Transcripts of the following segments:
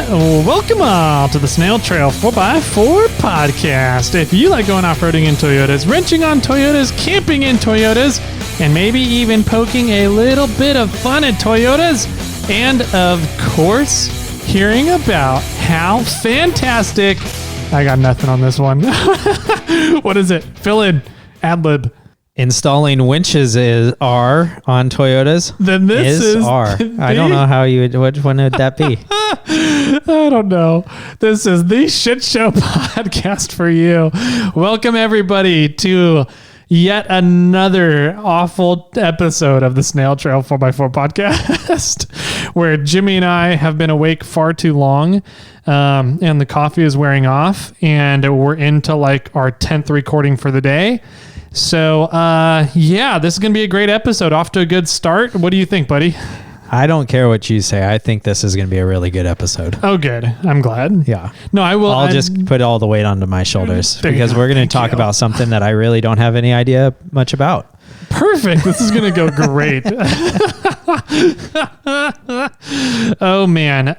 Welcome all to the SnailTrail4x4 Podcast. If you like going off-roading in Toyotas, wrenching on Toyotas, camping in Toyotas, and maybe even poking a little bit of fun at Toyotas, and of course, hearing about how fantastic... I got nothing on this one. What is it? Fill in. Ad-lib. Installing winches are on Toyotas. Then this is are. I don't know how you would. Which one would that be? I don't know. This is the shit show podcast for you. Welcome everybody to yet another awful episode of the SnailTrail4x4 Podcast, where Jimmy and I have been awake far too long, and the coffee is wearing off, and we're into like our 10th recording for the day. So, yeah, this is going to be a great episode. Off to a good start. What do you think, buddy? I don't care what you say. I think this is going to be a really good episode. Oh, good. I'm glad. Yeah. No, I will. I'll just put all the weight onto my shoulders because we're going to talk about something that I really don't have any idea much about. Perfect. This is going to go great. Oh, man.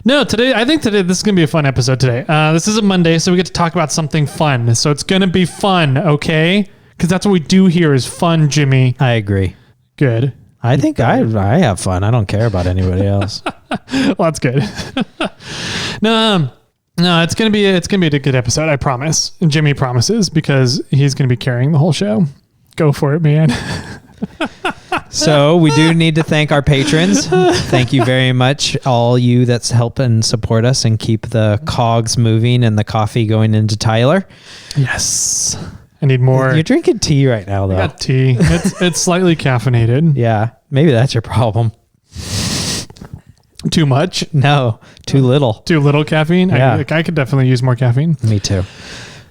No, I think today this is going to be a fun episode today. This is a Monday, so we get to talk about something fun. So it's going to be fun, okay? Because that's what we do here is fun, Jimmy. I agree. Good. I think I have fun. I don't care about anybody else. Well, that's good. No, it's gonna be a good episode. I promise. And Jimmy promises because he's gonna be carrying the whole show. Go for it, man. So we do need to thank our patrons. Thank you very much, all you that's help and support us and keep the cogs moving and the coffee going into Tyler. Yes. I need more. You're drinking tea right now, though. I got tea. It's slightly caffeinated. Yeah, maybe that's your problem. Too much? No, too little. Too little caffeine? Yeah. I could definitely use more caffeine. Me too.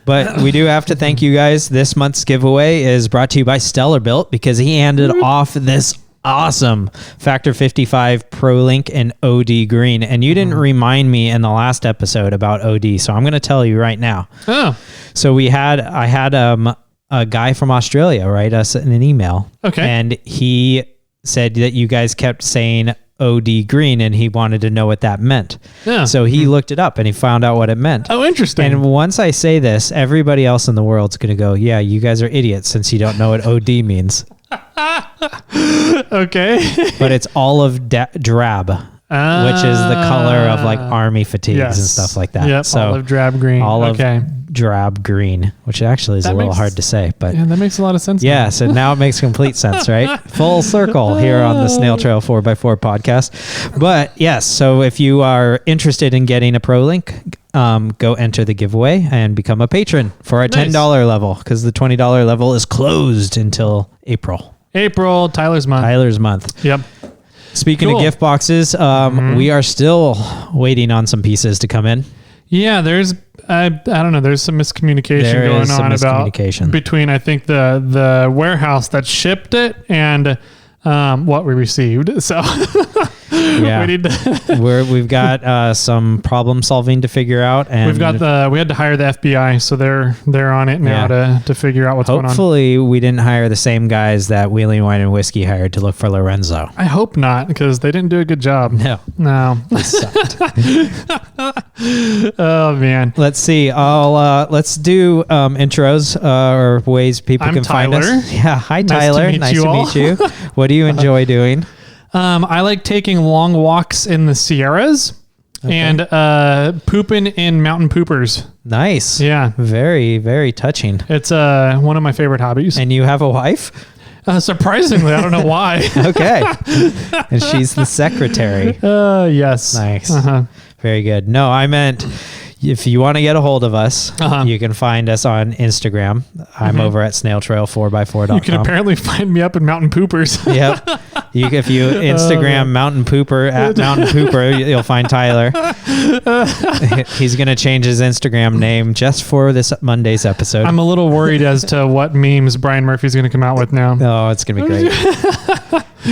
But we do have to thank you guys. This month's giveaway is brought to you by Stellar Built because he handed off this awesome Factor 55 Pro Link and OD green. And you didn't remind me in the last episode about OD, so I'm going to tell you right now. Oh. So I had a guy from Australia write us an email. Okay. And he said that you guys kept saying OD green and he wanted to know what that meant. Yeah. So he looked it up and he found out what it meant. Oh, interesting. And once I say this, everybody else in the world's going to go, yeah, you guys are idiots since you don't know what OD means. Okay. But it's olive drab, which is the color of like army fatigues and stuff like that. Yep, so olive drab green. Olive drab green, which actually is a little hard to say, but yeah, that makes a lot of sense. Yeah, so now it makes complete sense, right? Full circle here on the SnailTrail4x4 Podcast. But yes, so if you are interested in getting a Pro Link, go enter the giveaway and become a patron for our $10 level because the $20 level is closed until April. Tyler's month. Yep. Speaking of gift boxes, we are still waiting on some pieces to come in. Yeah, there's I don't know. There's some miscommunication going on about between I think the warehouse that shipped it and what we received. So yeah, we've got some problem solving to figure out, and we had to hire the FBI, so they're on it now to figure out what's going on. Hopefully, we didn't hire the same guys that Wheeling Wine and Whiskey hired to look for Lorenzo. I hope not, because they didn't do a good job. No, they sucked. Oh man, let's see. Let's do intros or ways people can find us. Yeah, hi Tyler, nice to meet you. What do you enjoy doing? I like taking long walks in the Sierras and pooping in mountain poopers. Nice. Yeah. Very, very touching. It's one of my favorite hobbies. And you have a wife? Surprisingly, I don't know why. Okay. And she's the secretary. Yes. Nice. Very good. No, I meant... If you want to get a hold of us, you can find us on Instagram. I'm over at SnailTrail4x4.com. You can apparently find me up in Mountain Poopers. Yep. If you Instagram Mountain Pooper at Mountain Pooper, you'll find Tyler. He's going to change his Instagram name just for this Monday's episode. I'm a little worried as to what memes Brian Murphy's going to come out with now. Oh, it's going to be great.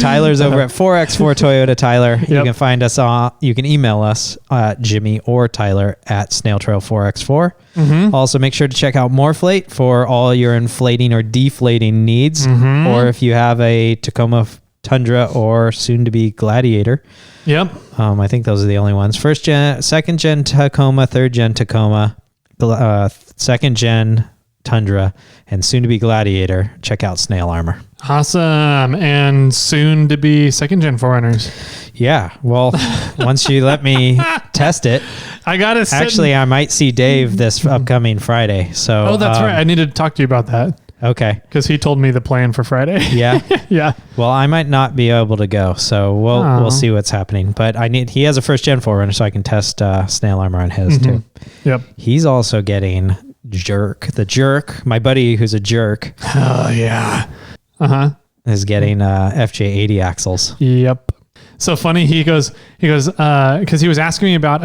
Tyler's over at 4x4 Toyota Tyler. Yep. You can find us you can email us at Jimmy or Tyler at SnailTrail4x4. Also, make sure to check out Moreflate for all your inflating or deflating needs. Or if you have a Tacoma Tundra or soon to be Gladiator. Yep. I think those are the only ones. First gen, second gen Tacoma, third gen Tacoma, second gen Tundra, and soon to be Gladiator. Check out Snail Armor. Awesome. And soon to be second gen Forerunners. Yeah. Well, once you let me test it, I got to actually, I might see Dave this upcoming Friday. So, oh, that's right. I need to talk to you about that. Okay. Because he told me the plan for Friday. Yeah. Yeah. Well, I might not be able to go, so we'll see what's happening. But he has a first gen Forerunner, so I can test Snail Armor on his too. Yep. He's also getting the jerk. My buddy who's a jerk. Oh yeah. Is getting FJ80 axles. Yep. So funny. He goes because he was asking me about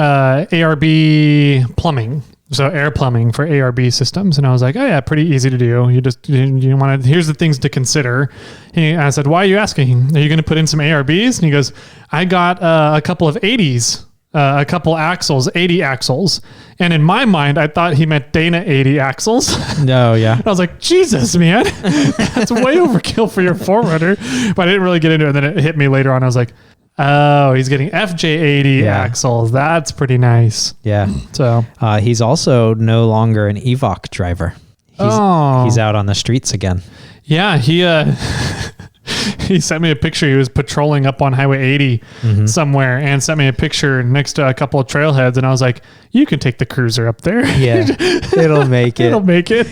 ARB plumbing. So air plumbing for ARB systems. And I was like, oh yeah, pretty easy to do. You want to, here's the things to consider. I said, why are you asking? Are you going to put in some ARBs? And he goes, I got a couple of 80s, a couple axles, 80 axles. And in my mind, I thought he meant Dana 80 axles. No, yeah. I was like, Jesus, man, that's way overkill for your Forerunner. But I didn't really get into it. And then it hit me later on. I was like, oh, he's getting FJ80 axles. That's pretty nice. Yeah. So he's also no longer an Evoc driver. He's out on the streets again. Yeah, he sent me a picture. He was patrolling up on Highway 80 somewhere and sent me a picture next to a couple of trailheads. And I was like, you can take the cruiser up there. Yeah, it'll make it. It'll make it.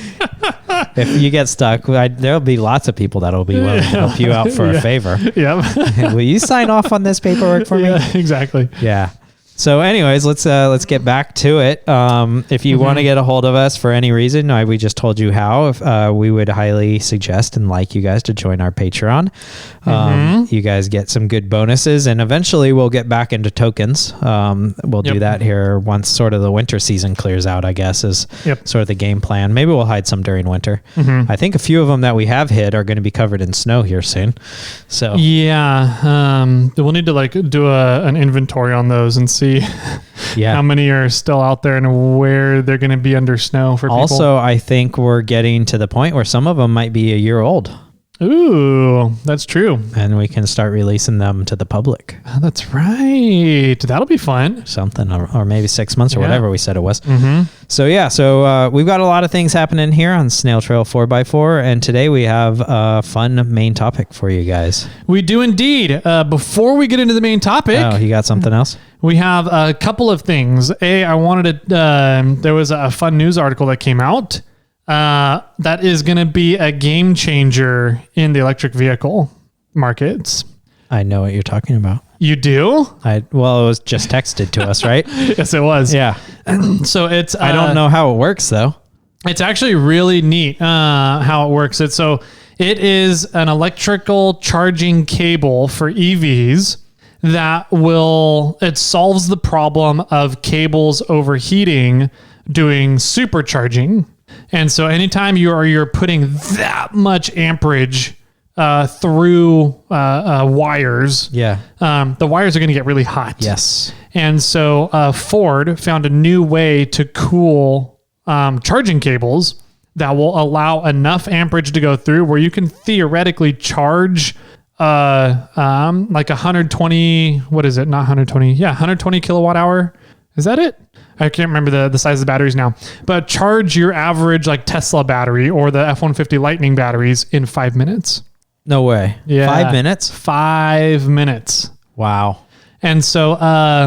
If you get stuck, there'll be lots of people that'll be willing to help you out for a favor. Yeah. Will you sign off on this paperwork for me? Yeah, exactly. Yeah. So anyways, let's get back to it. If you want to get a hold of us for any reason, we just told you how. We would highly suggest and like you guys to join our Patreon. You guys get some good bonuses, and eventually we'll get back into tokens. We'll do that here once sort of the winter season clears out, I guess, is sort of the game plan. Maybe we'll hide some during winter. I think a few of them that we have hid are going to be covered in snow here soon. So yeah, we'll need to do an inventory on those and see how many are still out there and where they're going to be under snow for people. Also, I think we're getting to the point where some of them might be a year old. Ooh, that's true. And we can start releasing them to the public. Oh, that's right. That'll be fun. Something, or maybe 6 months or whatever we said it was. So we've got a lot of things happening here on Snail Trail 4x4. And today we have a fun main topic for you guys. We do indeed. Before we get into the main topic. Oh, you got something else? We have a couple of things. I wanted to, there was a fun news article that came out that is going to be a game changer in the electric vehicle markets. I know what you're talking about. You do? Well, it was just texted to us, right? Yes, it was. Yeah. So it's, I don't know how it works though. It's actually really neat how it works. It is an electrical charging cable for EVs that it solves the problem of cables overheating doing supercharging. And so anytime you're putting that much amperage through wires, the wires are going to get really hot. Yes. And so Ford found a new way to cool charging cables that will allow enough amperage to go through where you can theoretically charge like 120, what is it? Not 120. Yeah, 120 kilowatt hour. Is that it? I can't remember the size of the batteries now, but charge your average like Tesla battery or the F-150 Lightning batteries in 5 minutes. No way. Yeah. 5 minutes? 5 minutes. Wow. And so,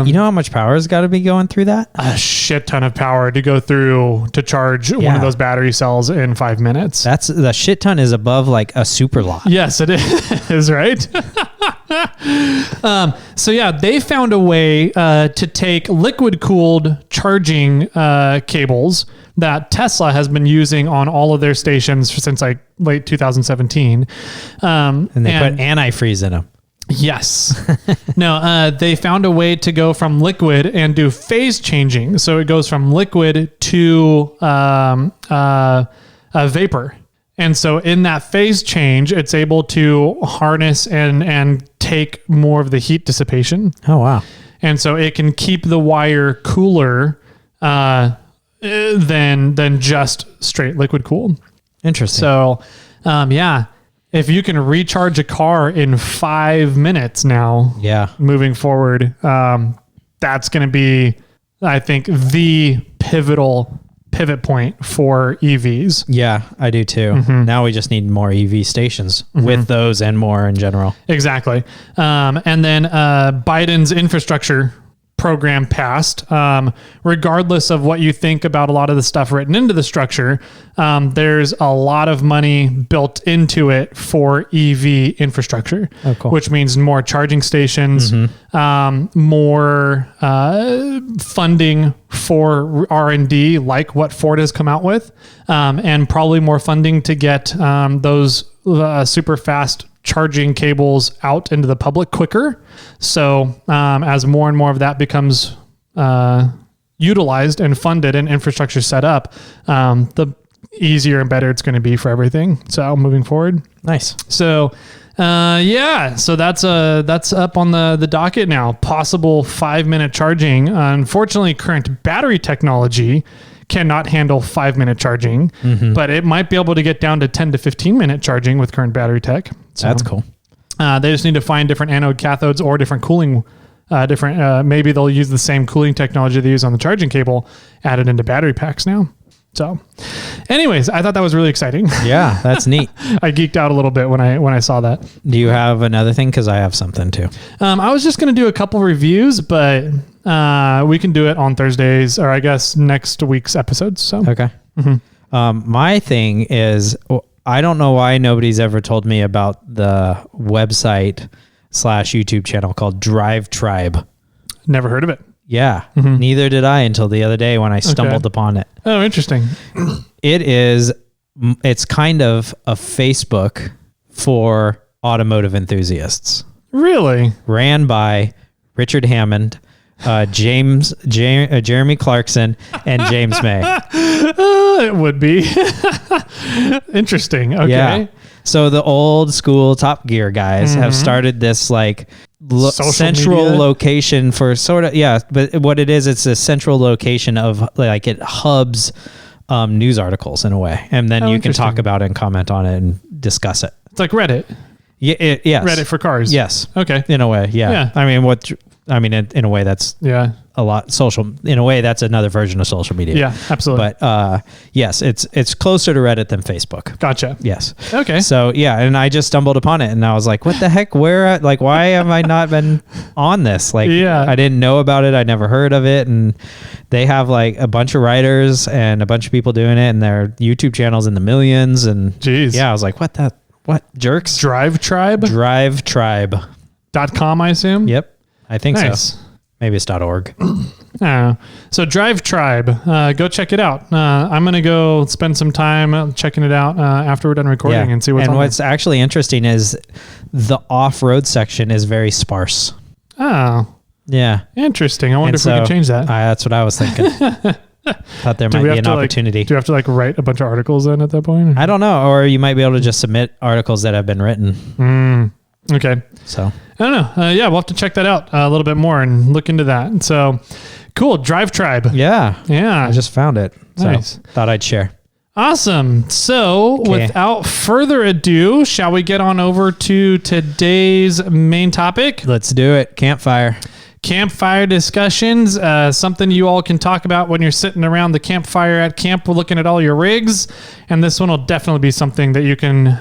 you know how much power has got to be going through that? A shit ton of power to go through to charge one of those battery cells in 5 minutes. The shit ton is above like a super lot. Yes, it is, right? So yeah, they found a way to take liquid cooled charging cables that Tesla has been using on all of their stations since like late 2017. And they put antifreeze in them. Yes. No, they found a way to go from liquid and do phase changing. So it goes from liquid to vapor. And so in that phase change, it's able to harness and take more of the heat dissipation. Oh, wow. And so it can keep the wire cooler than just straight liquid cooled. Interesting. So, yeah. if you can recharge a car in 5 minutes now, moving forward, that's going to be, I think, the pivot point for EVs. Yeah, I do too. Now we just need more EV stations with those and more in general. Exactly. And then Biden's infrastructure program passed. Regardless of what you think about a lot of the stuff written into the structure, there's a lot of money built into it for EV infrastructure, which means more charging stations, more funding for R&D, like what Ford has come out with, and probably more funding to get those super fast charging cables out into the public quicker. So as more and more of that becomes utilized and funded and infrastructure set up, the easier and better it's going to be for everything. So moving forward. Nice. So so that's up on the docket now. Possible 5-minute charging. Unfortunately, current battery technology cannot handle 5-minute charging, but it might be able to get down to 10 to 15-minute charging with current battery tech. So, that's cool. They just need to find different anode cathodes or different cooling, maybe they'll use the same cooling technology they use on the charging cable added into battery packs now. So anyways, I thought that was really exciting. Yeah, that's neat. I geeked out a little bit when I saw that. Do you have another thing? Because I have something too. I was just going to do a couple reviews, but we can do it on Thursdays or I guess next week's episodes. So okay. My thing is, I don't know why nobody's ever told me about the website / YouTube channel called Drive Tribe. Never heard of it. Yeah, neither did I until the other day when I stumbled upon it. Oh, interesting. It's kind of a Facebook for automotive enthusiasts. Really? Ran by Richard Hammond, Jeremy Clarkson, and James May. It would be. Interesting. Okay. Yeah. So the old school Top Gear guys have started this like central media location for sort of, but what it is, it's a central location of like it hubs news articles in a way. And then you can talk about it and comment on it and discuss it. It's like Reddit. Yeah. Yes. Reddit for cars. Yes. Okay. In a way. Yeah. I mean, in a way that's a lot social. In a way, that's another version of social media. Yeah, absolutely. But yes, it's closer to Reddit than Facebook. Gotcha. Yes. Okay. So yeah, and I just stumbled upon it, and I was like, "What the heck? Where? Like, why have I not been on this? Like, I didn't know about it. I never heard of it." And they have like a bunch of writers and a bunch of people doing it, and their YouTube channels in the millions. And jeez, I was like, "What jerks?" Drive Tribe. DriveTribe.com, I assume. Yep. I think so. Maybe it's .org. So Drive Tribe, go check it out. I'm going to go spend some time checking it out after we're done recording and see what's on. And what's actually interesting is the off-road section is very sparse. Oh. Yeah. Interesting. I wonder if we could change that. That's what I was thinking. Thought there might be an opportunity. Do you have to like write a bunch of articles then at that point? I don't know. Or you might be able to just submit articles that have been written. Okay. So I don't know. We'll have to check that out a little bit more and look into that. So cool. Drive Tribe. Yeah. Yeah. I just found it. So nice. Thought I'd share. Awesome. So without further ado, shall we get on over to today's main topic? Let's do it. Campfire discussions, something you all can talk about when you're sitting around the campfire at camp looking at all your rigs. And this one will definitely be something that you can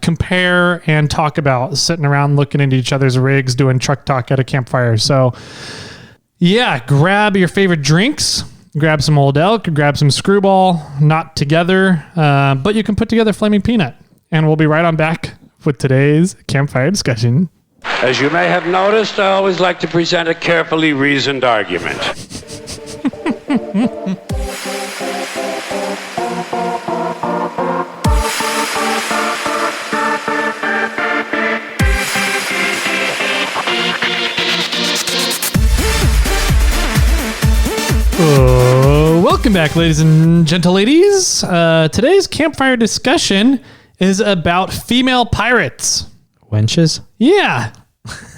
compare and talk about sitting around looking into each other's rigs, doing truck talk at a campfire. So grab your favorite drinks, grab some Old Elk, grab some Screwball, not together, but you can put together Flaming Peanut. And we'll be right on back with today's campfire discussion. As you may have noticed, I always like to present a carefully reasoned argument. Welcome back, ladies and gentleladies. Today's campfire discussion is about female pirates. Winches? Yeah.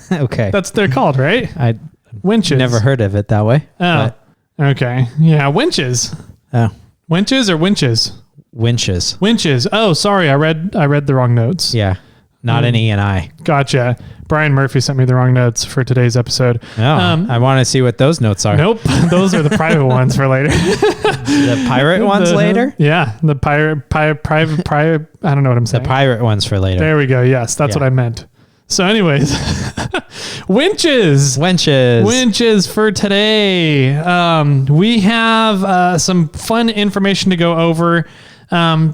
Okay. That's what they're called, right? Winches. Never heard of it that way. Oh. Okay. Yeah, winches. Oh. Winches or winches? Winches. Winches. Oh, sorry. I read the wrong notes. Yeah. not an E&I. Gotcha. Brian Murphy sent me the wrong notes for today's episode. Oh, I want to see what those notes are. Nope. Those are the private ones for later. The pirate ones later? Yeah. The private, I don't know what I'm saying. The pirate ones for later. There we go. Yes, that's what I meant. So anyways, winches for today. We have some fun information to go over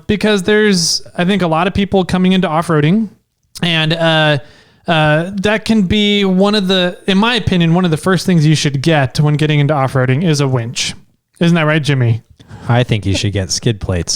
because there's, I think, a lot of people coming into off-roading, and that can be in my opinion, one of the first things you should get when getting into off-roading is a winch. Isn't that right, Jimmy? I think you should get skid plates.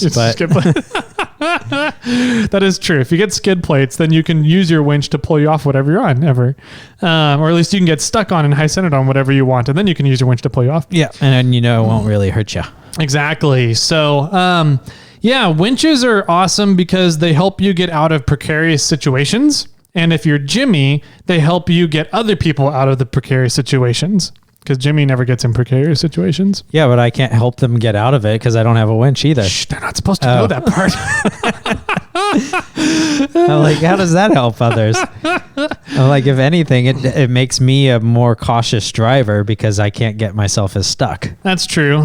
That is true. If you get skid plates, then you can use your winch to pull you off whatever you're on or at least you can get stuck on and high centered on whatever you want, and then you can use your winch to pull you off. Yeah, and then it won't really hurt you. Exactly. So, winches are awesome because they help you get out of precarious situations, and if you're Jimmy, they help you get other people out of the precarious situations. Because Jimmy never gets in precarious situations. Yeah, but I can't help them get out of it because I don't have a winch either. Shh, they're not supposed to know that part. I'm like, how does that help others? I'm like, if anything, it makes me a more cautious driver because I can't get myself as stuck. That's true.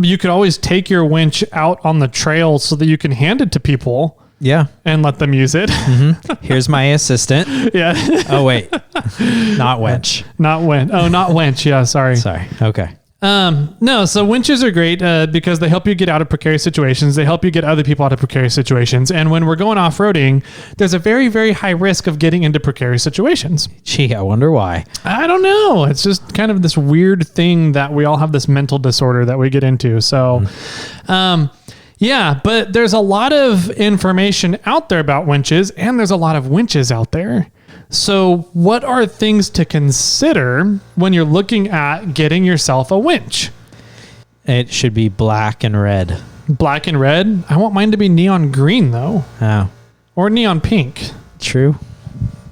You could always take your winch out on the trail so that you can hand it to people. Yeah. And let them use it. Mm-hmm. Here's my assistant. Yeah. Oh, wait. Not winch. Not winch. Oh, not winch. Yeah, sorry. Okay. No, so winches are great because they help you get out of precarious situations. They help you get other people out of precarious situations. And when we're going off-roading, there's a very, very high risk of getting into precarious situations. Gee, I wonder why. I don't know. It's just kind of this weird thing that we all have this mental disorder that we get into. So, yeah, but there's a lot of information out there about winches, and there's a lot of winches out there. So what are things to consider when you're looking at getting yourself a winch? It should be black and red. Black and red? I want mine to be neon green, though. Oh. Or neon pink. True.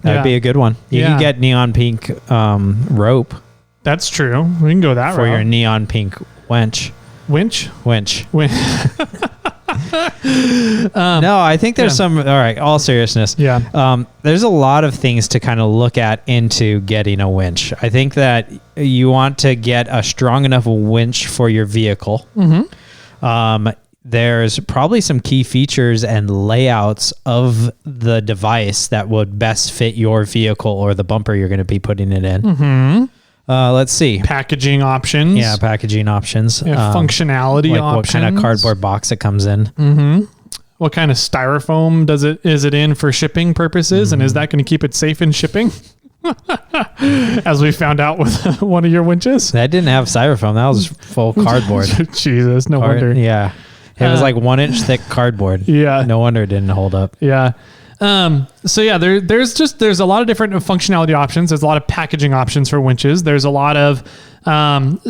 That'd be a good one. You can get neon pink rope. That's true. We can go that for route. your neon pink winch. Winch? No, I think there's some, all right, all seriousness. Yeah. There's a lot of things to kind of look at into getting a winch. I think that you want to get a strong enough winch for your vehicle. Mm-hmm. There's probably some key features and layouts of the device that would best fit your vehicle or the bumper you're going to be putting it in. Mm-hmm. Let's see. Packaging options. Yeah, packaging options. Functionality like options. What kind of cardboard box it comes in. Mm-hmm. What kind of styrofoam is it in for shipping purposes? Mm-hmm. And is that going to keep it safe in shipping? As we found out with one of your winches. That didn't have styrofoam. That was full cardboard. Jesus, no wonder. Yeah. It was like 1 inch thick cardboard. Yeah. No wonder it didn't hold up. Yeah. So yeah, there's a lot of different functionality options. There's a lot of packaging options for winches. There's a lot of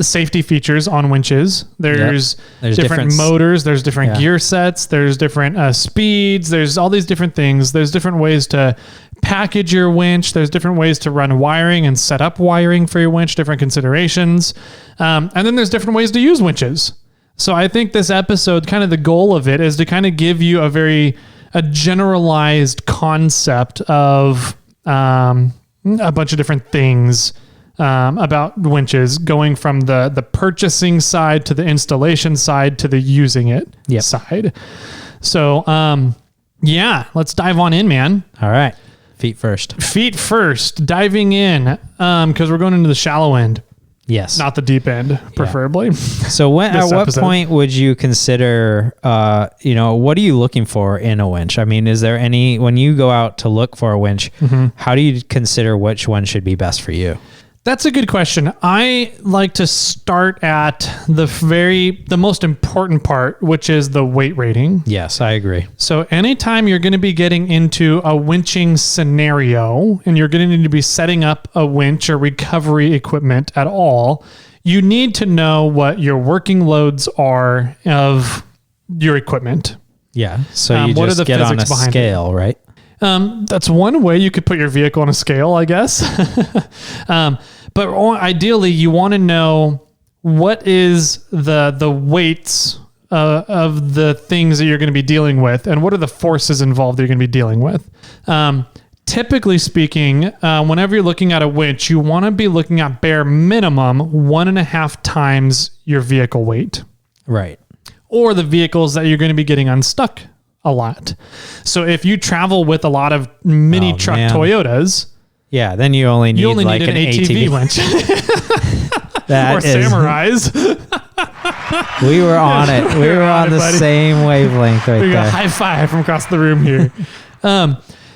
safety features on winches. There's different motors. There's different gear sets. There's different speeds. There's all these different things. There's different ways to package your winch. There's different ways to run wiring and set up wiring for your winch, different considerations. And then there's different ways to use winches. So I think this episode, kind of the goal of it is to kind of give you a generalized concept of a bunch of different things about winches, going from the purchasing side to the installation side to the using it side. So, let's dive on in, man. All right. Feet first. Diving in because we're going into the shallow end. Yes. Not the deep end, preferably. So at what point would you consider, what are you looking for in a winch? I mean, is there when you go out to look for a winch, how do you consider which one should be best for you? That's a good question. I like to start at the most important part, which is the weight rating. Yes, I agree. So anytime you're going to be getting into a winching scenario and you're going to need to be setting up a winch or recovery equipment at all, you need to know what your working loads are of your equipment. Yeah. So you just get on a scale, right? That's one way you could put your vehicle on a scale, I guess. But ideally, you want to know what is the weights the things that you're going to be dealing with, and what are the forces involved that you're going to be dealing with. Typically speaking, whenever you're looking at a winch, you want to be looking at bare minimum 1.5 times your vehicle weight. Right. Or the vehicles that you're going to be getting unstuck a lot. So if you travel with a lot of mini truck Toyotas, yeah, then you only need like an ATV winch. That or Samurais. We were on it. We were on the buddy. Same wavelength right We got there. high five from across the room here.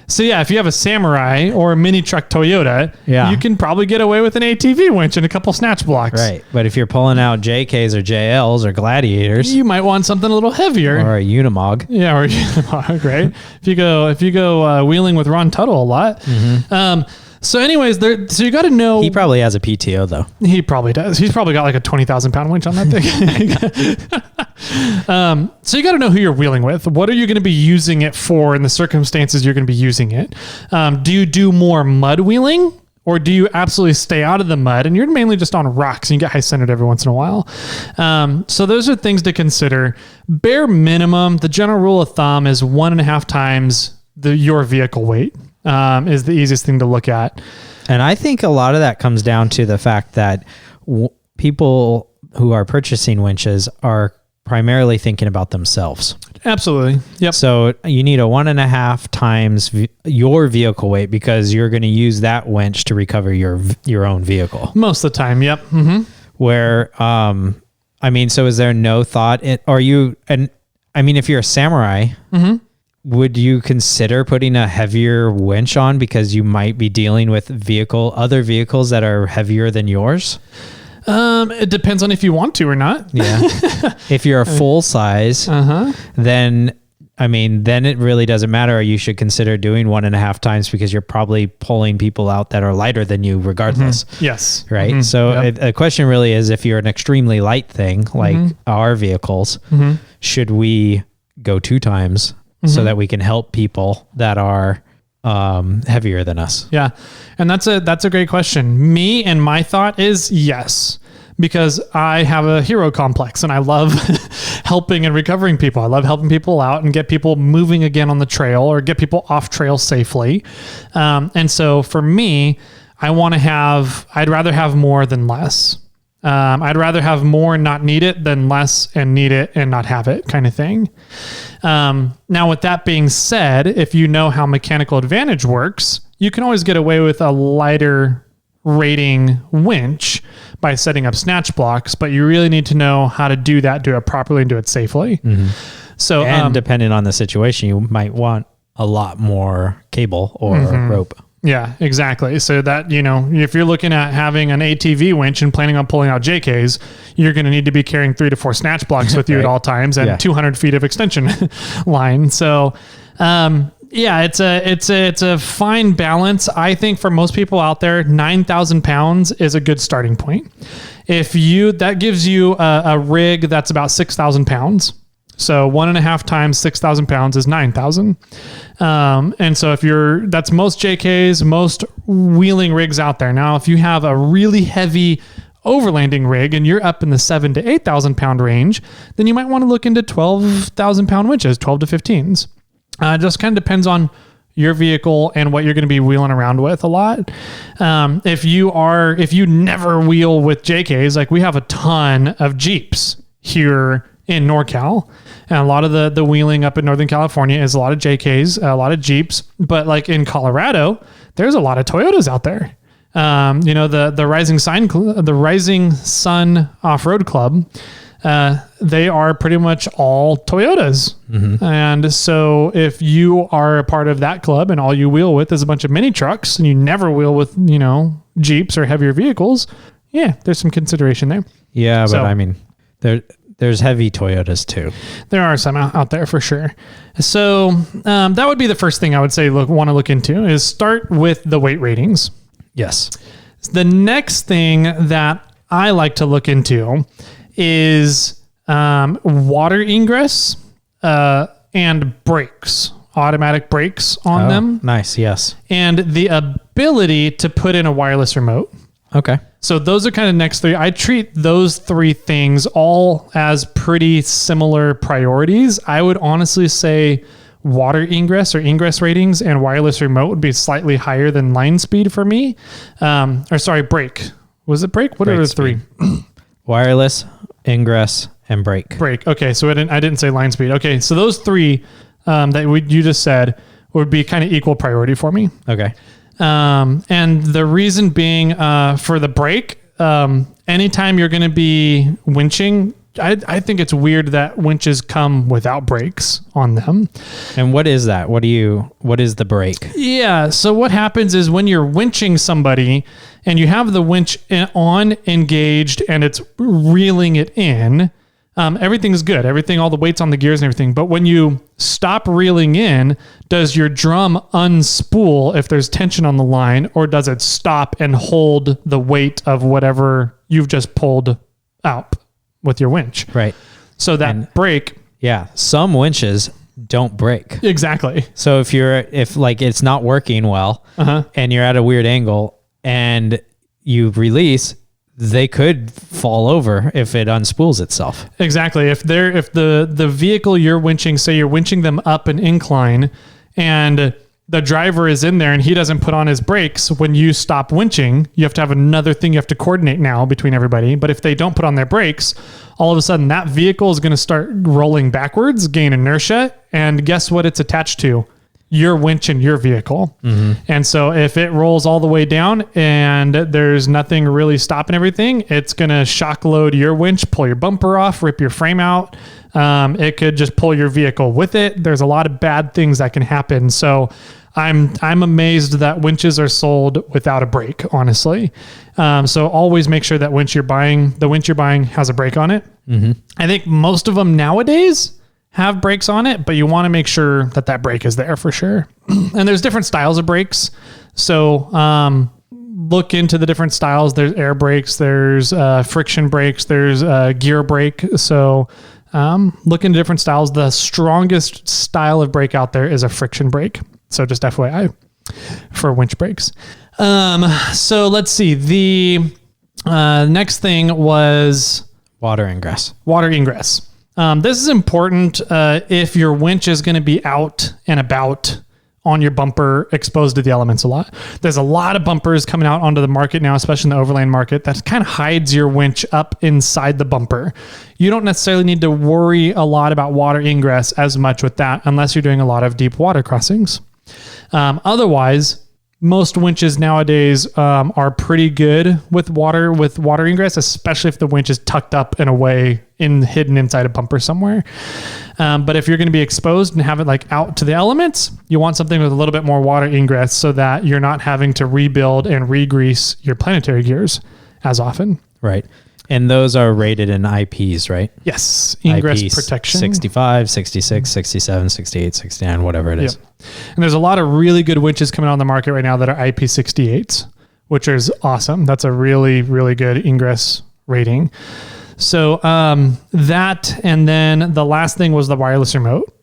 So yeah, if you have a Samurai or a mini truck Toyota, you can probably get away with an ATV winch and a couple snatch blocks. Right. But if you're pulling out JKs or JLs or Gladiators, you might want something a little heavier. Or a Unimog. Yeah, or a Unimog, right? If you go wheeling with Ron Tuttle a lot. Mm-hmm. So anyways, so you got to know. He probably has a PTO though. He probably does. He's probably got like a 20,000 pound winch on that thing. So you got to know who you're wheeling with. What are you going to be using it for in the circumstances you're going to be using it? Do you do more mud wheeling, or do you absolutely stay out of the mud and you're mainly just on rocks and you get high centered every once in a while? So those are things to consider. Bare minimum, the general rule of thumb is 1.5 times your vehicle weight. Is the easiest thing to look at. And I think a lot of that comes down to the fact that people who are purchasing winches are primarily thinking about themselves. Absolutely. Yep. So you need a 1.5 times your vehicle weight because you're going to use that winch to recover your own vehicle. Most of the time. Yep. Mm-hmm. Where, so is there no thought if you're a Samurai, mm-hmm. would you consider putting a heavier winch on because you might be dealing with other vehicles that are heavier than yours? It depends on if you want to or not. Yeah. If you're a full size, then it really doesn't matter. You should consider doing 1.5 times because you're probably pulling people out that are lighter than you regardless. Mm-hmm. Yes. Right. Mm-hmm. So the question really is, if you're an extremely light thing, like our vehicles, should we go 2 times? So that we can help people that are heavier than us. Yeah. And that's a great question. Me and my thought is yes, because I have a hero complex and I love helping and recovering people. I love helping people out and get people moving again on the trail or get people off trail safely. And so for me, I'd rather have more than less. I'd rather have more and not need it than less and need it and not have it, kind of thing. Now, with that being said, if you know how Mechanical Advantage works, you can always get away with a lighter rating winch by setting up snatch blocks, but you really need to know how to do it properly and do it safely. Mm-hmm. So, depending on the situation, you might want a lot more cable or rope. Yeah, exactly. So that, if you're looking at having an ATV winch and planning on pulling out JKs, you're going to need to be carrying 3 to 4 snatch blocks with you at all times and 200 feet of extension line. So, it's a fine balance. I think for most people out there, 9,000 pounds is a good starting point. That gives you a rig that's about 6,000 pounds. So 1.5 times 6,000 pounds is 9,000. And so that's most JKs, most wheeling rigs out there. Now, if you have a really heavy overlanding rig and you're up in the 7,000 to 8,000 pound range, then you might want to look into 12,000 pound winches, 12 to 15s. It just kind of depends on your vehicle and what you're going to be wheeling around with a lot. If you never wheel with JKs, like we have a ton of Jeeps here in NorCal, and a lot of the wheeling up in Northern California is a lot of JKs, a lot of Jeeps, but like in Colorado, there's a lot of Toyotas out there. The Rising Sun Off-Road Club, they are pretty much all Toyotas. Mm-hmm. And so if you are a part of that club and all you wheel with is a bunch of mini trucks and you never wheel with, Jeeps or heavier vehicles, there's some consideration there. Yeah, but there's heavy Toyotas too. There are some out there for sure. So that would be the first thing I would say want to look into is start with the weight ratings. Yes. The next thing that I like to look into is water ingress and brakes, automatic brakes on them. Nice, yes. And the ability to put in a wireless remote. Okay. So those are kind of next three. I treat those three things all as pretty similar priorities. I would honestly say water ingress or ingress ratings and wireless remote would be slightly higher than line speed for me. Brake. Was it brake? What are the three? Wireless, ingress, and brake. Brake. Okay, so I didn't say line speed. Okay, so those three you just said would be kind of equal priority for me. Okay. And the reason being for the brake, anytime you're going to be winching, I think it's weird that winches come without brakes on them. And what is that? What is the brake? Yeah. So what happens is when you're winching somebody and you have the winch on engaged and it's reeling it in, everything's good. All the weight's on the gears and everything. But when you stop reeling in, does your drum unspool if there's tension on the line, or does it stop and hold the weight of whatever you've just pulled out with your winch? Right. So that brake. Yeah. Some winches don't break. Exactly. So if it's not working well and you're at a weird angle and you release, they could fall over if it unspools itself. Exactly. If the vehicle you're winching, say you're winching them up an incline and the driver is in there and he doesn't put on his brakes, when you stop winching, you have to have another thing you have to coordinate now between everybody. But if they don't put on their brakes, all of a sudden that vehicle is going to start rolling backwards, gain inertia. And guess what it's attached to? Your winch and your vehicle. Mm-hmm. And so if it rolls all the way down and there's nothing really stopping everything, it's going to shock load your winch, pull your bumper off, rip your frame out. It could just pull your vehicle with it. There's a lot of bad things that can happen. So I'm amazed that winches are sold without a brake, honestly. So always make sure that the winch you're buying has a brake on it. Mm-hmm. I think most of them nowadays have brakes on it, but you want to make sure that brake is there for sure. And there's different styles of brakes. So look into the different styles. There's air brakes, there's friction brakes, there's gear brake. So look into different styles. The strongest style of brake out there is a friction brake. So just FYI for winch brakes. So let's see. The next thing was water ingress. Water ingress. This is important if your winch is going to be out and about on your bumper, exposed to the elements a lot. There's a lot of bumpers coming out onto the market now, especially in the overland market, that kind of hides your winch up inside the bumper. You don't necessarily need to worry a lot about water ingress as much with that unless you're doing a lot of deep water crossings. Otherwise, most winches nowadays are pretty good with water ingress, especially if the winch is tucked up in a way hidden inside a bumper somewhere. But if you're going to be exposed and have it like out to the elements, you want something with a little bit more water ingress so that you're not having to rebuild and re-grease your planetary gears as often. Right. And those are rated in IPs, right? Yes. Ingress IP protection. 65, 66, 67, 68, 69, whatever it is. Yep. And there's a lot of really good winches coming on the market right now that are IP68s, which is awesome. That's a really, really good ingress rating. So that, and then the last thing was the wireless remote.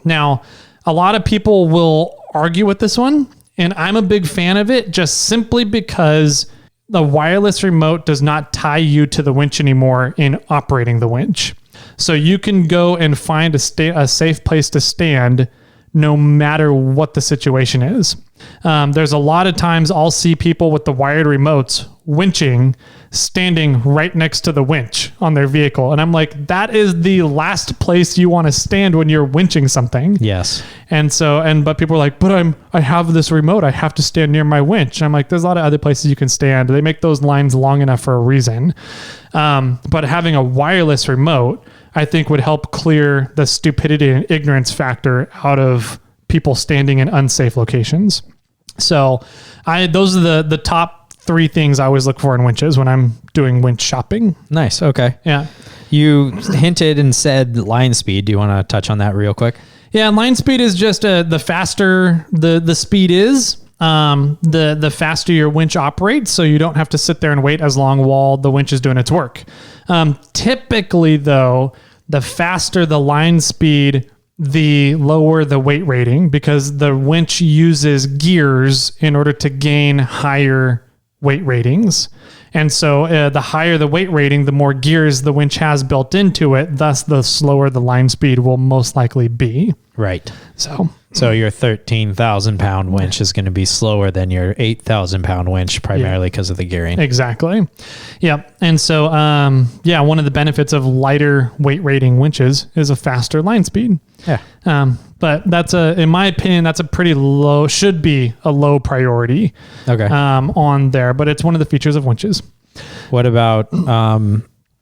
Now, a lot of people will argue with this one, and I'm a big fan of it just simply because the wireless remote does not tie you to the winch anymore in operating the winch. So you can go and find a safe place to stand no matter what the situation is. There's a lot of times I'll see people with the wired remotes winching, standing right next to the winch on their vehicle. And I'm like, that is the last place you want to stand when you're winching something. Yes. But people are like, but I have this remote. I have to stand near my winch. I'm like, there's a lot of other places you can stand. They make those lines long enough for a reason. But having a wireless remote, I think would help clear the stupidity and ignorance factor out of people standing in unsafe locations. So those are the top three things I always look for in winches when I'm doing winch shopping. Nice. Okay. Yeah. You hinted and said line speed. Do you want to touch on that real quick? Yeah. Line speed is just the faster the speed is, the faster your winch operates. So you don't have to sit there and wait as long while the winch is doing its work. Typically though, the faster the line speed, the lower the weight rating, because the winch uses gears in order to gain higher weight ratings. And so the higher the weight rating, the more gears the winch has built into it. Thus, the slower the line speed will most likely be. Right. So your 13,000 pound winch is going to be slower than your 8,000 pound winch, primarily because of the gearing. Exactly. Yep. And so, one of the benefits of lighter weight rating winches is a faster line speed. Yeah. But in my opinion, that's a pretty should be a low priority. Okay. On there, but it's one of the features of winches. What about,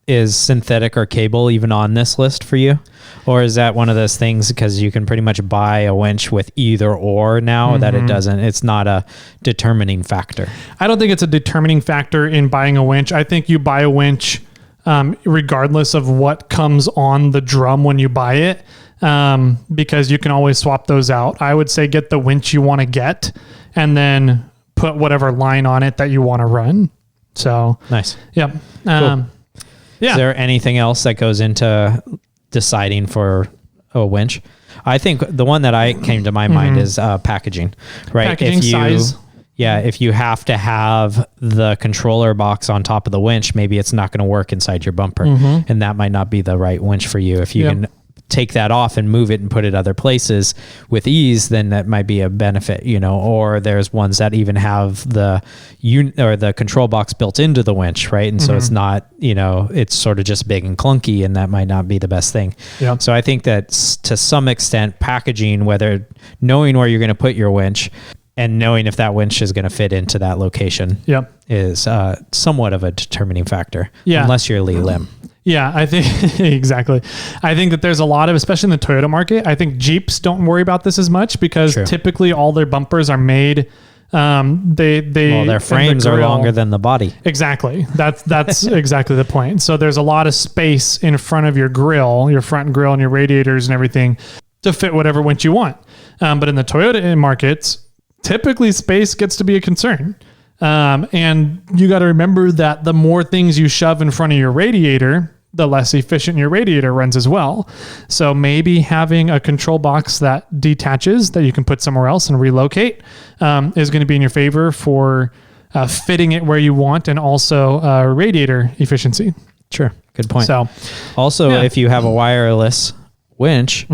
is synthetic or cable even on this list for you? Or is that one of those things because you can pretty much buy a winch with either or now that it's not a determining factor? I don't think it's a determining factor in buying a winch. I think you buy a winch regardless of what comes on the drum when you buy it, because you can always swap those out. I would say get the winch you want to get and then put whatever line on it that you want to run. So nice. Yep. Cool. Yeah. Is there anything else that goes into deciding for a winch? I think the one that I came to my mind is packaging, right? Packaging, size. Yeah, if you have to have the controller box on top of the winch, maybe it's not going to work inside your bumper, and that might not be the right winch for you. If you can take that off and move it and put it other places with ease, then that might be a benefit, or there's ones that even have the control box built into the winch, right? And so it's not, it's sort of just big and clunky, and that might not be the best thing. Yeah. So I think that to some extent, packaging, whether knowing where you're going to put your winch and knowing if that winch is going to fit into that location is somewhat of a determining factor, unless you're Lee Lim. Yeah, I think exactly. I think that there's a lot of, especially in the Toyota market, I think Jeeps don't worry about this as much because typically all their bumpers are made. Their frames are longer than the body. Exactly. That's exactly the point. So there's a lot of space in front of your grill, your front grill and your radiators and everything to fit whatever winch you want. But in the Toyota markets, typically space gets to be a concern. And you got to remember that the more things you shove in front of your radiator, the less efficient your radiator runs as well. So maybe having a control box that detaches that you can put somewhere else and relocate is going to be in your favor for fitting it where you want and also radiator efficiency. Sure. Good point. So also, if you have a wireless winch,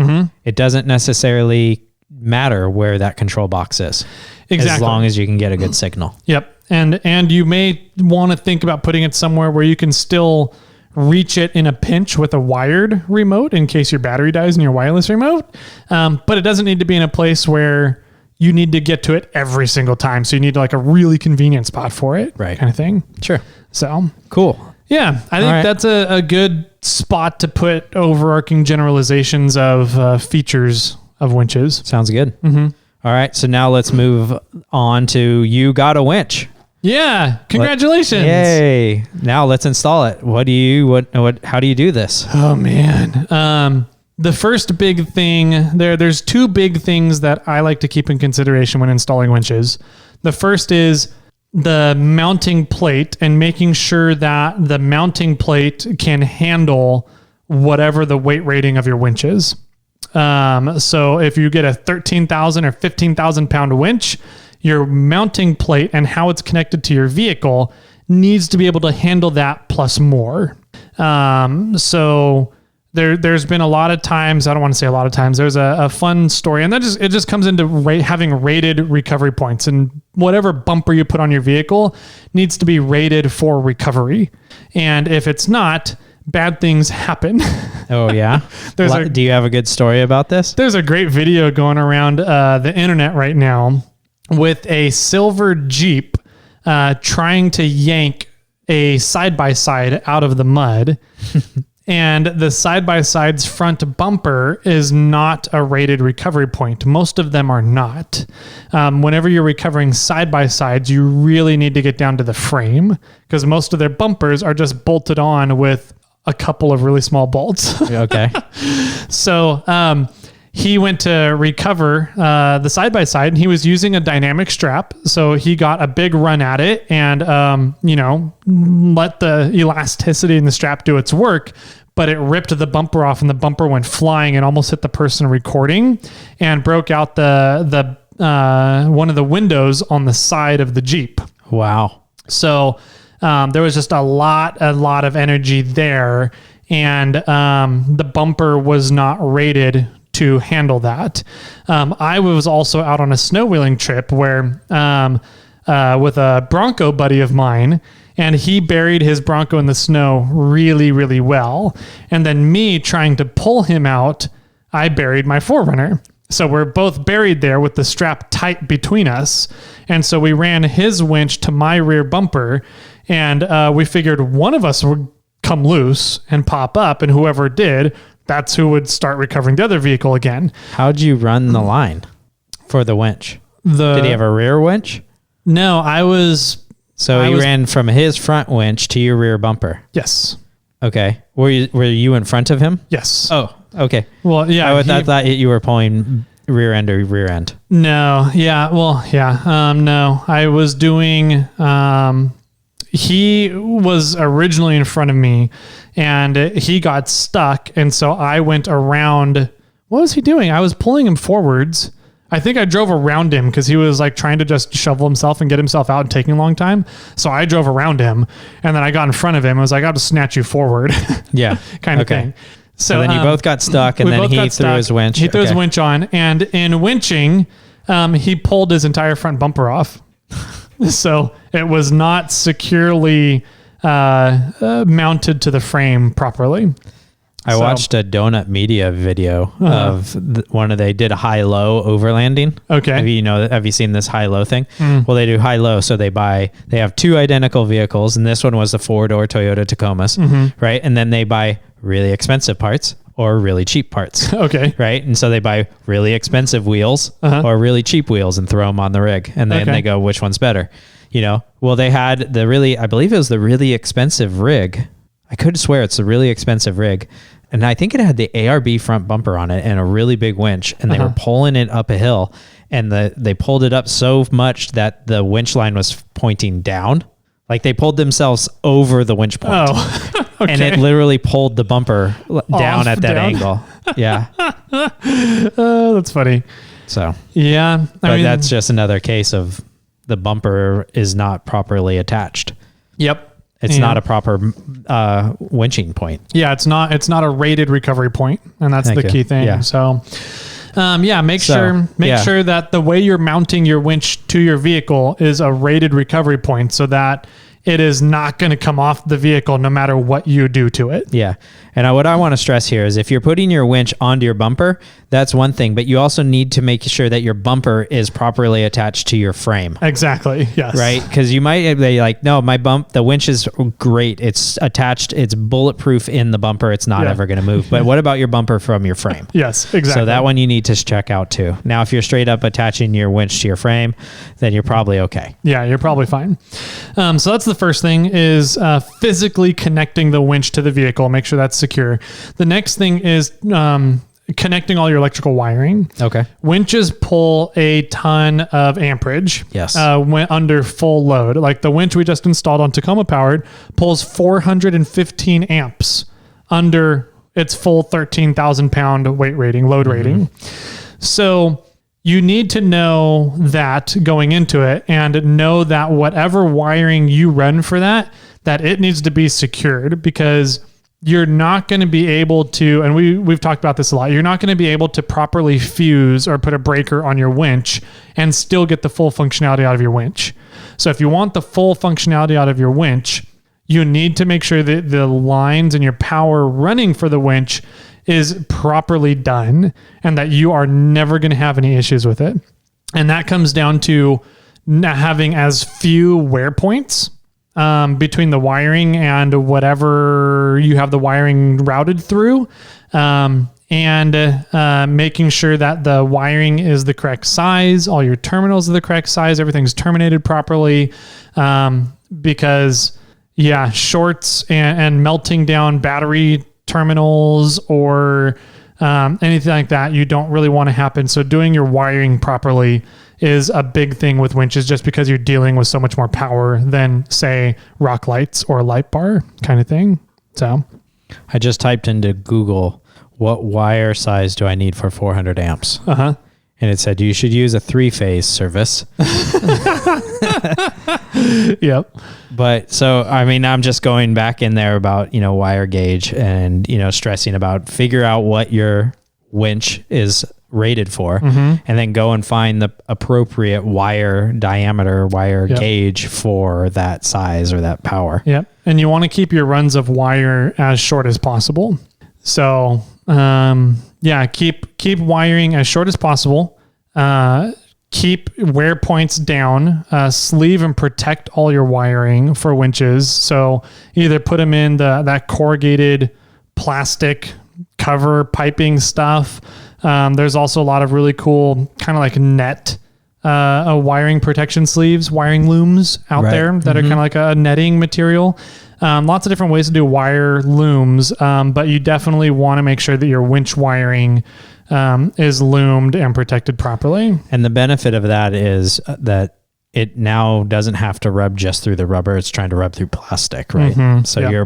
it doesn't necessarily matter where that control box is. Exactly. As long as you can get a good signal. Yep. And you may want to think about putting it somewhere where you can still reach it in a pinch with a wired remote in case your battery dies in your wireless remote. But it doesn't need to be in a place where you need to get to it every single time. So you need like a really convenient spot for it, right? Kind of thing. Sure. So cool. Yeah. I think that's a good spot to put overarching generalizations of features of winches. Sounds good. All right. So now let's move on to you got a winch. Yeah. Congratulations. Yay. Now let's install it. How do you do this? Oh man. The first big thing there's two big things that I like to keep in consideration when installing winches. The first is the mounting plate and making sure that the mounting plate can handle whatever the weight rating of your winch is. So if you get a 13,000 or 15,000 pound winch, your mounting plate and how it's connected to your vehicle needs to be able to handle that plus more. So there's been a lot of times, I don't want to say a lot of times, there's a fun story, and it just comes into having rated recovery points, and whatever bumper you put on your vehicle needs to be rated for recovery. And if it's not, bad things happen. Oh yeah. Do you have a good story about this? There's a great video going around the internet right now with a silver Jeep trying to yank a side-by-side out of the mud. And the side-by-side's front bumper is not a rated recovery point. Most of them are not. Whenever you're recovering side-by-sides, you really need to get down to the frame because most of their bumpers are just bolted on with a couple of really small bolts. Okay. So he went to recover the side-by-side, and he was using a dynamic strap. So he got a big run at it and, let the elasticity in the strap do its work, but it ripped the bumper off and the bumper went flying and almost hit the person recording and broke out the one of the windows on the side of the Jeep. Wow. So there was just a lot of energy there, and the bumper was not rated to handle that. I was also out on a snow wheeling trip where with a Bronco buddy of mine, and he buried his Bronco in the snow really, really well. And then me trying to pull him out, I buried my 4Runner. So we're both buried there with the strap tight between us. And so we ran his winch to my rear bumper, and we figured one of us would come loose and pop up, and whoever did, that's who would start recovering the other vehicle again. How'd you run the line for the winch? Did he have a rear winch? No, So he ran from his front winch to your rear bumper. Yes. Okay. Were you in front of him? Yes. Oh, okay. Well, yeah. I thought you were pulling rear end or rear end. No. Yeah. Well, yeah. No, I was doing, he was originally in front of me and he got stuck. And so I went around. What was he doing? I was pulling him forwards. I think I drove around him because he was like trying to just shovel himself and get himself out and taking a long time. So I drove around him, and then I got in front of him. I was like, I'll just snatch you forward. Yeah. kind of thing. So then you both got stuck, and then he threw his winch. He threw his winch on, and in winching, he pulled his entire front bumper off. So it was not securely mounted to the frame properly. I watched a Donut Media video of they did a high-low overlanding. Okay. Have you seen this high-low thing? Well, they do high-low. So they have two identical vehicles, and this one was the 4-door Toyota Tacomas, right? And then they buy really expensive parts or really cheap parts. Okay. Right. And so they buy really expensive wheels or really cheap wheels and throw them on the rig. And then they go, which one's better? Well, they had I believe it was the really expensive rig. I could swear it's a really expensive rig. And I think it had the ARB front bumper on it and a really big winch. And they were pulling it up a hill. And they pulled it up so much that the winch line was pointing down. Like they pulled themselves over the winch point. Oh, okay. And it literally pulled the bumper down at that angle. Yeah. Oh, that's funny. So, yeah. But that's just another case of the bumper is not properly attached. Yep. It's not a proper winching point. Yeah, it's not a rated recovery point, and that's the key thing. Yeah. So, make sure that the way you're mounting your winch to your vehicle is a rated recovery point, so that it is not going to come off the vehicle no matter what you do to it. Yeah. And what I want to stress here is if you're putting your winch onto your bumper, that's one thing, but you also need to make sure that your bumper is properly attached to your frame. Exactly. Yes. Right? Because you might be like, no, the winch is great. It's attached. It's bulletproof in the bumper. It's not ever going to move. But what about your bumper from your frame? Yes, exactly. So that one you need to check out too. Now, if you're straight up attaching your winch to your frame, then you're probably okay. Yeah, you're probably fine. So that's the first thing is physically connecting the winch to the vehicle. Make sure that's secure. The next thing is connecting all your electrical wiring. Okay. Winches pull a ton of amperage. Yes. When under full load. Like the winch we just installed on Tacoma Powered pulls 415 amps under its full 13,000 pound weight rating, load rating. So you need to know that going into it and know that whatever wiring you run for that it needs to be secured, because you're not going to be able to, and we've talked about this a lot, you're not going to be able to properly fuse or put a breaker on your winch and still get the full functionality out of your winch. So if you want the full functionality out of your winch, you need to make sure that the lines and your power running for the winch is properly done and that you are never going to have any issues with it. And that comes down to not having as few wear points between the wiring and whatever you have the wiring routed through, and making sure that the wiring is the correct size, all your terminals are the correct size, everything's terminated properly, because shorts and melting down battery terminals or anything like that, you don't really want to happen. So doing your wiring properly is a big thing with winches, just because you're dealing with so much more power than, say, rock lights or a light bar kind of thing. So I just typed into Google, what wire size do I need for 400 amps? And it said you should use a 3-phase service. Yep. But so, I mean, I'm just going back in there about, wire gauge and, stressing about figure out what your winch is rated for, and then go and find the appropriate wire diameter, gauge for that size or that power. Yep. And you want to keep your runs of wire as short as possible. So, keep wiring as short as possible. Keep wear points down, sleeve and protect all your wiring for winches. So either put them in that corrugated plastic cover piping stuff. There's also a lot of really cool kind of like net wiring protection sleeves, wiring looms out there that are kind of like a netting material. Lots of different ways to do wire looms, but you definitely want to make sure that your winch wiring is loomed and protected properly. And the benefit of that is that it now doesn't have to rub just through the rubber. It's trying to rub through plastic, right? So you're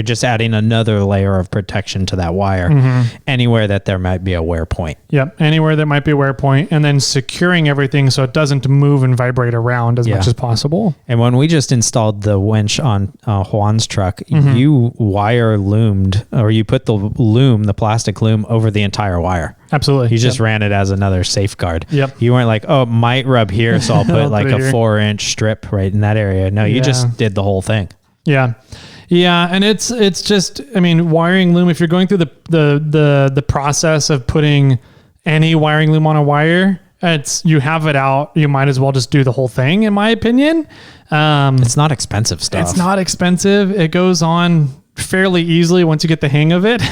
just adding another layer of protection to that wire anywhere that there might be a wear point. Yep. Anywhere that might be a wear point, and then securing everything so it doesn't move and vibrate around as much as possible. And when we just installed the winch on Juan's truck, you wire loomed, or you put the plastic loom over the entire wire. Absolutely. You just ran it as another safeguard. Yep. You weren't like, oh, it might rub here, so I'll put like a 4-inch strip right in that area. No, you just did the whole thing. Yeah. Yeah. And it's just, I mean, wiring loom, if you're going through the process of putting any wiring loom on a wire, you have it out, you might as well just do the whole thing, in my opinion. It's not expensive stuff. It's not expensive. It goes on fairly easily once you get the hang of it.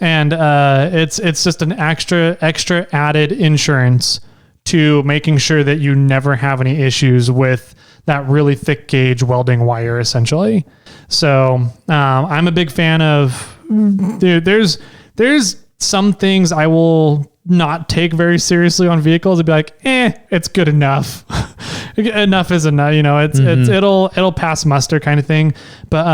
And it's just an extra added insurance to making sure that you never have any issues with that really thick gauge welding wire, essentially. So I'm a big fan of. There's some things I will not take very seriously on vehicles. I'd be like, it's good enough. Enough is enough. It'll pass muster kind of thing. But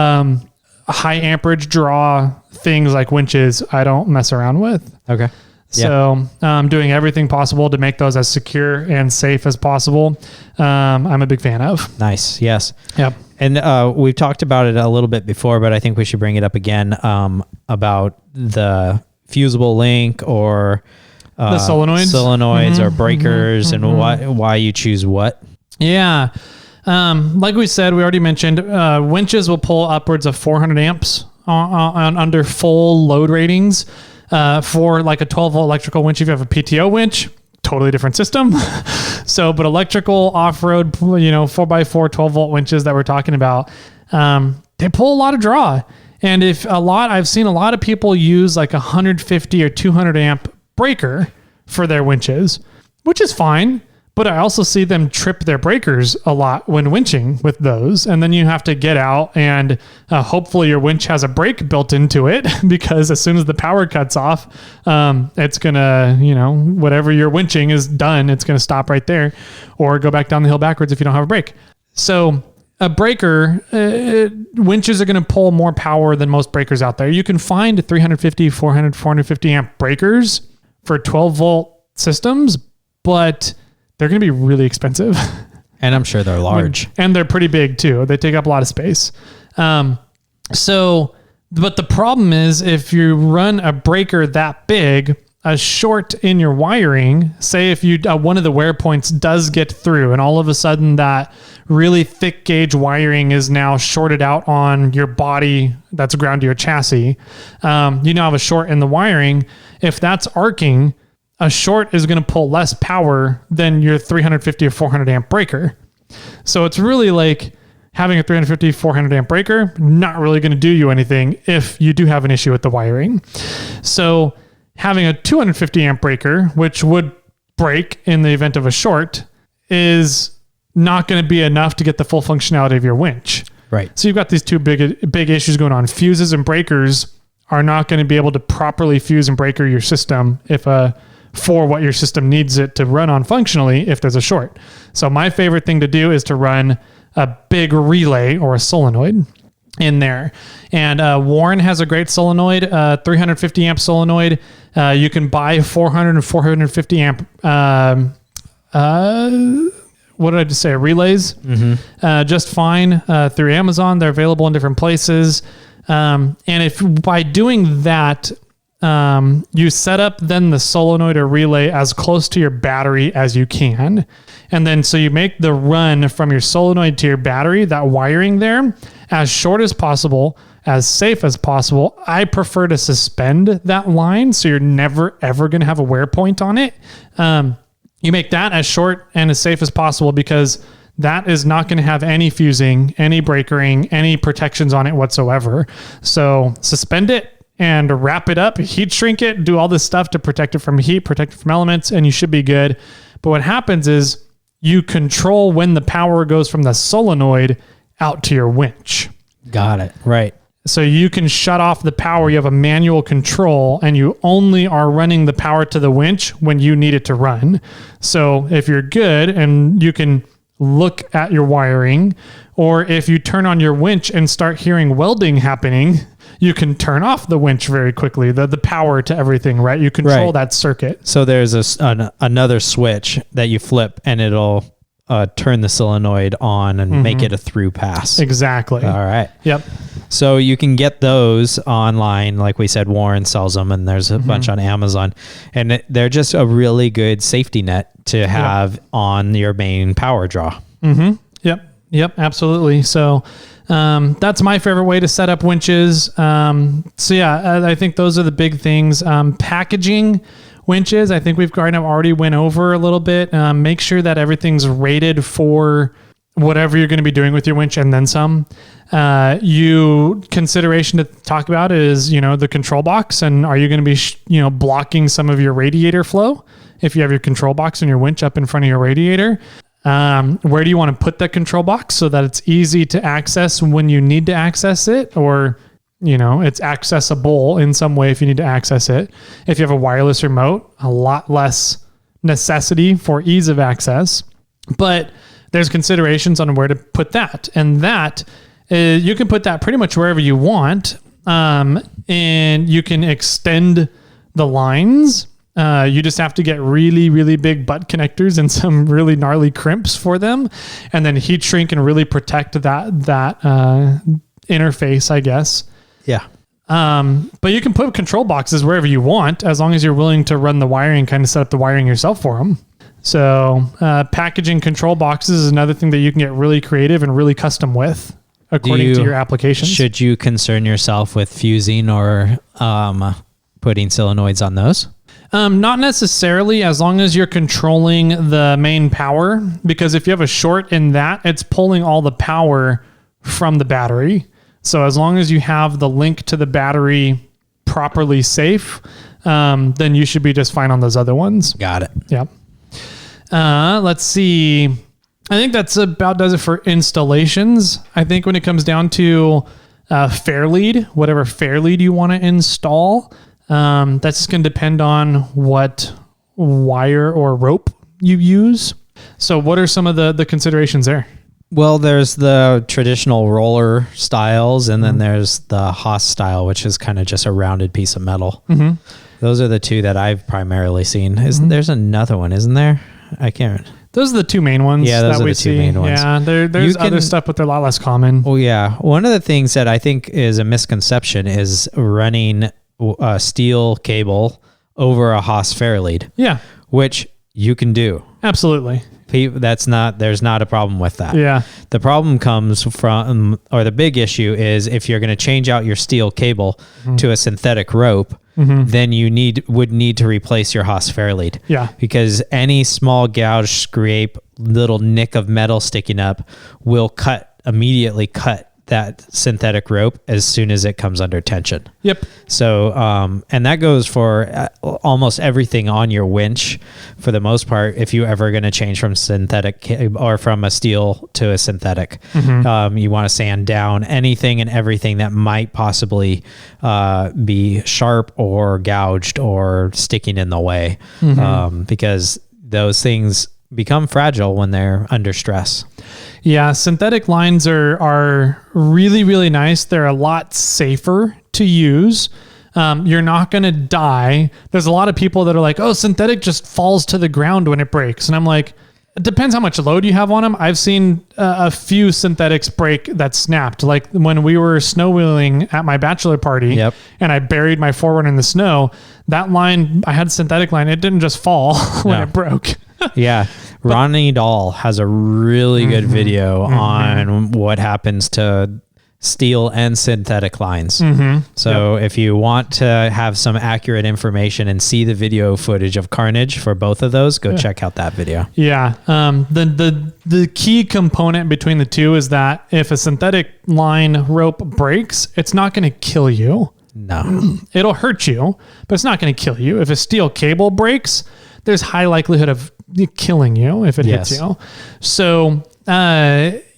high amperage draw things like winches, I don't mess around with. Okay. So I'm doing everything possible to make those as secure and safe as possible. I'm a big fan of. Nice. Yes. Yep. And we've talked about it a little bit before, but I think we should bring it up again about the fusible link or the solenoids or breakers and why you choose what. Yeah. Like we said, we already mentioned, winches will pull upwards of 400 amps on under full load ratings. For like a 12-volt electrical winch, if you have a PTO winch, totally different system. But electrical off-road, 4x4 12-volt winches that we're talking about, they pull a lot of draw. And I've seen a lot of people use like 150 or 200 amp breaker for their winches, which is fine. But I also see them trip their breakers a lot when winching with those. And then you have to get out and hopefully your winch has a brake built into it, because as soon as the power cuts off, it's going to, whatever you're winching is done. It's going to stop right there or go back down the hill backwards if you don't have a brake. So a breaker, winches are going to pull more power than most breakers out there. You can find 350, 400, 450 amp breakers for 12 volt systems, but they're going to be really expensive. And I'm sure they're large. And they're pretty big too. They take up a lot of space. But the problem is if you run a breaker that big, a short in your wiring, say if you one of the wear points does get through and all of a sudden that really thick gauge wiring is now shorted out on your body that's ground to your chassis, you now have a short in the wiring. If that's arcing, a short is going to pull less power than your 350 or 400 amp breaker. So it's really like having a 350, 400 amp breaker, not really going to do you anything if you do have an issue with the wiring. So having a 250 amp breaker, which would break in the event of a short, is not going to be enough to get the full functionality of your winch. Right. So you've got these two big issues going on. Fuses and breakers are not going to be able to properly fuse and breaker your system for what your system needs it to run on functionally if there's a short. So my favorite thing to do is to run a big relay or a solenoid. in there. And Warren has a great solenoid, 350 amp solenoid. You can buy 400 and 450 amp what did I just say? Relays, just fine through Amazon. They're available in different places. And if by doing that, you set up then the solenoid or relay as close to your battery as you can. And then so you make the run from your solenoid to your battery, that wiring there, as short as possible, as safe as possible. I prefer to suspend that line so you're never, ever going to have a wear point on it. You make that as short and as safe as possible because that is not going to have any fusing, any breakering, any protections on it whatsoever. So suspend it and wrap it up, heat shrink it, do all this stuff to protect it from heat, protect it from elements, and you should be good. But what happens is you control when the power goes from the solenoid out to your winch. Got it. Right. So you can shut off the power. You have a manual control and you only are running the power to the winch when you need it to run. So if you're good and you can look at your wiring, or if you turn on your winch and start hearing welding happening, you can turn off the winch very quickly, the power to everything, right? You control that circuit. So there's another switch that you flip and it'll turn the solenoid on and make it a through pass. Exactly. All right. Yep. So you can get those online. Like we said, Warren sells them and there's a bunch on Amazon. And they're just a really good safety net to have on your main power draw. Yep, absolutely. So that's my favorite way to set up winches. So yeah, I think those are the big things. Packaging winches, I think we've kind of already went over a little bit. Make sure that everything's rated for whatever you're going to be doing with your winch and then some. Consideration to talk about is, the control box, and are you going to be, blocking some of your radiator flow if you have your control box and your winch up in front of your radiator? Where do you want to put that control box so that it's easy to access when you need to access it, or, it's accessible in some way if you need to access it. If you have a wireless remote, a lot less necessity for ease of access, but there's considerations on where to put that. And that you can put that pretty much wherever you want. And you can extend the lines. You just have to get really, really big butt connectors and some really gnarly crimps for them, and then heat shrink and really protect that interface, I guess. Yeah. But you can put control boxes wherever you want, as long as you're willing to run the wiring, kind of set up the wiring yourself for them. So packaging control boxes is another thing that you can get really creative and really custom with according to your applications. Should you concern yourself with fusing or putting solenoids on those? Not necessarily, as long as you're controlling the main power, because if you have a short in that, it's pulling all the power from the battery. So as long as you have the link to the battery properly safe, then you should be just fine on those other ones. Got it. Yep. Let's see. I think that's about does it for installations. I think when it comes down to Fairlead, whatever Fairlead you want to install, that's just going to depend on what wire or rope you use. So what are some of the considerations there? Well, there's the traditional roller styles, and then there's the Haas style, which is kind of just a rounded piece of metal. Those are the two that I've primarily seen. There's another one, isn't there? I can't. Those are the two main ones. Yeah, those are the two main ones. Yeah, there's other stuff, but they're a lot less common. Oh, yeah. One of the things that I think is a misconception is running a steel cable over a Haas Fairlead. Yeah. Which you can do. Absolutely. There's not a problem with that. Yeah. The problem comes from, or the big issue is if you're going to change out your steel cable to a synthetic rope, then you would need to replace your Haas Fairlead. Yeah. Because any small gouge, scrape, little nick of metal sticking up will immediately cut that synthetic rope as soon as it comes under tension. Yep. So, and that goes for almost everything on your winch for the most part. If you're ever going to change from synthetic or from a steel to a synthetic, you want to sand down anything and everything that might possibly be sharp or gouged or sticking in the way, because those things become fragile when they're under stress. Yeah, synthetic lines are really, really nice. They're a lot safer to use. You're not going to die. There's a lot of people that are like, oh, synthetic just falls to the ground when it breaks. And I'm like, it depends how much load you have on them. I've seen a few synthetics break that snapped. Like when we were snow wheeling at my bachelor party and I buried my Forerunner in the snow, that line, I had synthetic line. It didn't just fall when it broke. Yeah. Ronnie Dahl has a really good video on what happens to steel and synthetic lines. So if you want to have some accurate information and see the video footage of carnage for both of those, go check out that video. Yeah. The key component between the two is that if a synthetic line rope breaks, it's not going to kill you. No. It'll hurt you, but it's not going to kill you. If a steel cable breaks, there's high likelihood of killing you if it hits you. So,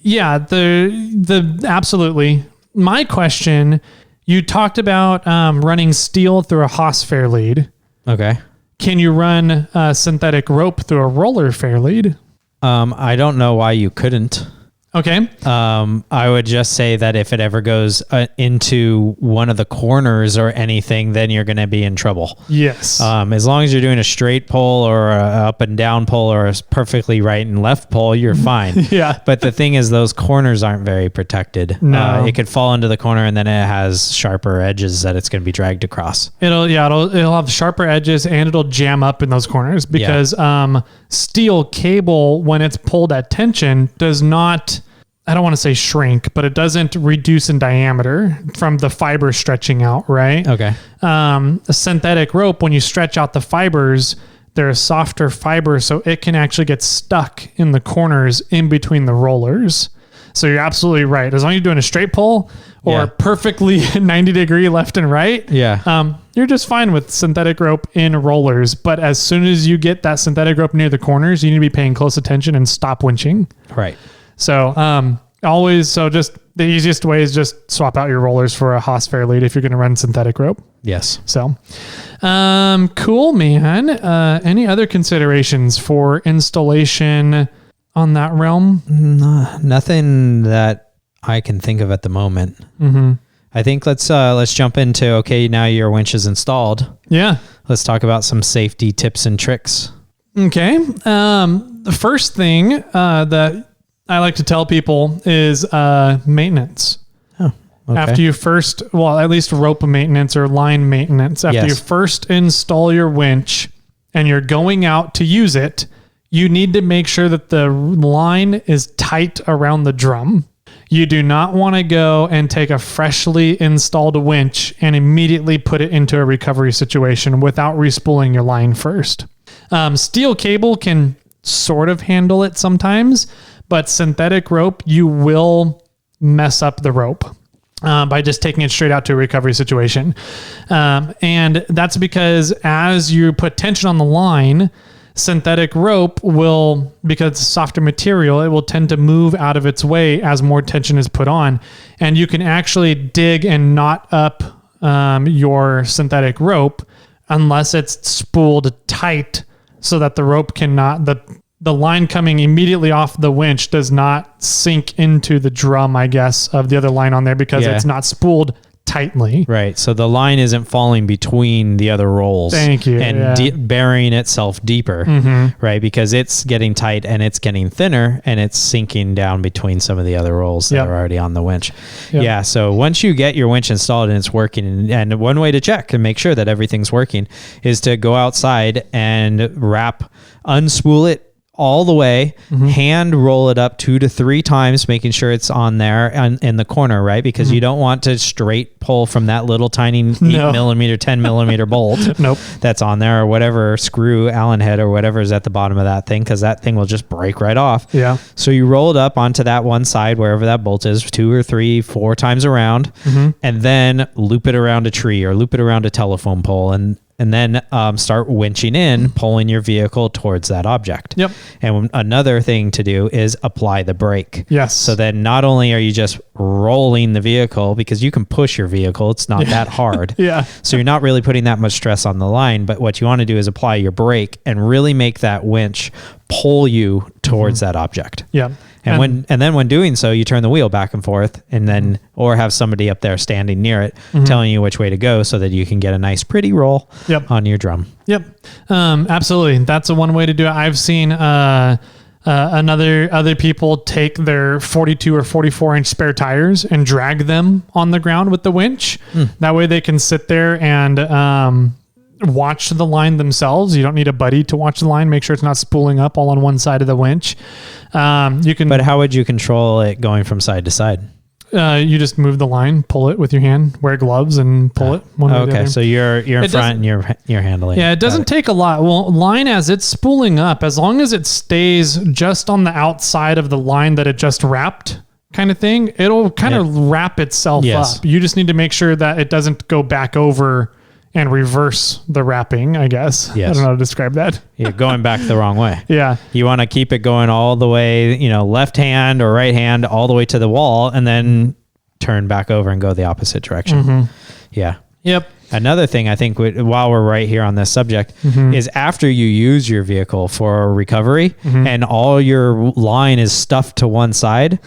yeah, the absolutely. My question, you talked about running steel through a Haas Fairlead. Okay. Can you run synthetic rope through a roller Fairlead? I don't know why you couldn't. Okay. I would just say that if it ever goes into one of the corners or anything, then you're going to be in trouble. Yes. As long as you're doing a straight pull or a up and down pull or a perfectly right and left pull, you're fine. Yeah. But the thing is, those corners aren't very protected. No. It could fall into the corner and then it has sharper edges that it's going to be dragged across. It'll have sharper edges and it'll jam up in those corners because steel cable, when it's pulled at tension, does not, I don't want to say shrink, but it doesn't reduce in diameter from the fiber stretching out, right? Okay. A synthetic rope, when you stretch out the fibers, they're a softer fiber, so it can actually get stuck in the corners in between the rollers. So you're absolutely right. As long as you're doing a straight pull or perfectly 90 degree left and right, you're just fine with synthetic rope in rollers. But as soon as you get that synthetic rope near the corners, you need to be paying close attention and stop winching. Right. So just the easiest way is just swap out your rollers for a Haas Fairlead if you're going to run synthetic rope. Yes. So, cool, man. Any other considerations for installation on that realm? Nothing that I can think of at the moment. I think let's jump into, okay, now your winch is installed. Yeah. Let's talk about some safety tips and tricks. Okay. The first thing that I like to tell people is maintenance. Oh, okay. After you first, at least rope maintenance or line maintenance. After you first install your winch and you're going out to use it, you need to make sure that the line is tight around the drum. You do not want to go and take a freshly installed winch and immediately put it into a recovery situation without respooling your line first. Steel cable can sort of handle it sometimes, but synthetic rope, you will mess up the rope by just taking it straight out to a recovery situation. And that's because as you put tension on the line, synthetic rope will, because it's a softer material, it will tend to move out of its way as more tension is put on. And you can actually dig and knot up your synthetic rope unless it's spooled tight so that the rope cannot, the line coming immediately off the winch does not sink into the drum, I guess, of the other line on there because it's not spooled tightly. Right. So the line isn't falling between the other rolls. Thank you. And burying itself deeper, right? Because it's getting tight and it's getting thinner and it's sinking down between some of the other rolls that are already on the winch. Yeah. So once you get your winch installed and it's working, and one way to check and make sure that everything's working is to go outside and unspool it all the way, hand roll it up 2 to 3 times, making sure it's on there in the corner, right? Because you don't want to straight pull from that little tiny 8 millimeter, 10 millimeter bolt that's on there, or whatever screw, Allen head, or whatever is at the bottom of that thing, because that thing will just break right off. Yeah. So you roll it up onto that one side, wherever that bolt is, 2 or 3, 4 times around, and then loop it around a tree or loop it around a telephone pole. And and then start winching in, pulling your vehicle towards that object. Yep. And another thing to do is apply the brake. Yes. So then not only are you just rolling the vehicle, because you can push your vehicle, it's not that hard. Yeah. So you're not really putting that much stress on the line, but what you want to do is apply your brake and really make that winch pull you towards that object. Yeah. And then when doing so, you turn the wheel back and forth, and then or have somebody up there standing near it telling you which way to go, so that you can get a nice pretty roll on your drum. Yep. Absolutely. That's one way to do it. I've seen other people take their 42 or 44 inch spare tires and drag them on the ground with the winch. That way they can sit there and watch the line themselves. You don't need a buddy to watch the line. Make sure it's not spooling up all on one side of the winch. You can. But how would you control it going from side to side? You just move the line, pull it with your hand, wear gloves, and pull it one way or the other. So you're in front and you're handling. Yeah, it doesn't take a lot. Well, line as it's spooling up, as long as it stays just on the outside of the line that it just wrapped, kind of thing, it'll kind of wrap itself up. You just need to make sure that it doesn't go back over and reverse the wrapping, I guess. Yes. I don't know how to describe that. You're going back the wrong way. Yeah. You want to keep it going all the way, left hand or right hand, all the way to the wall, and then turn back over and go the opposite direction. Yeah. Yep. Another thing I think while we're right here on this subject is after you use your vehicle for recovery and all your line is stuffed to one side,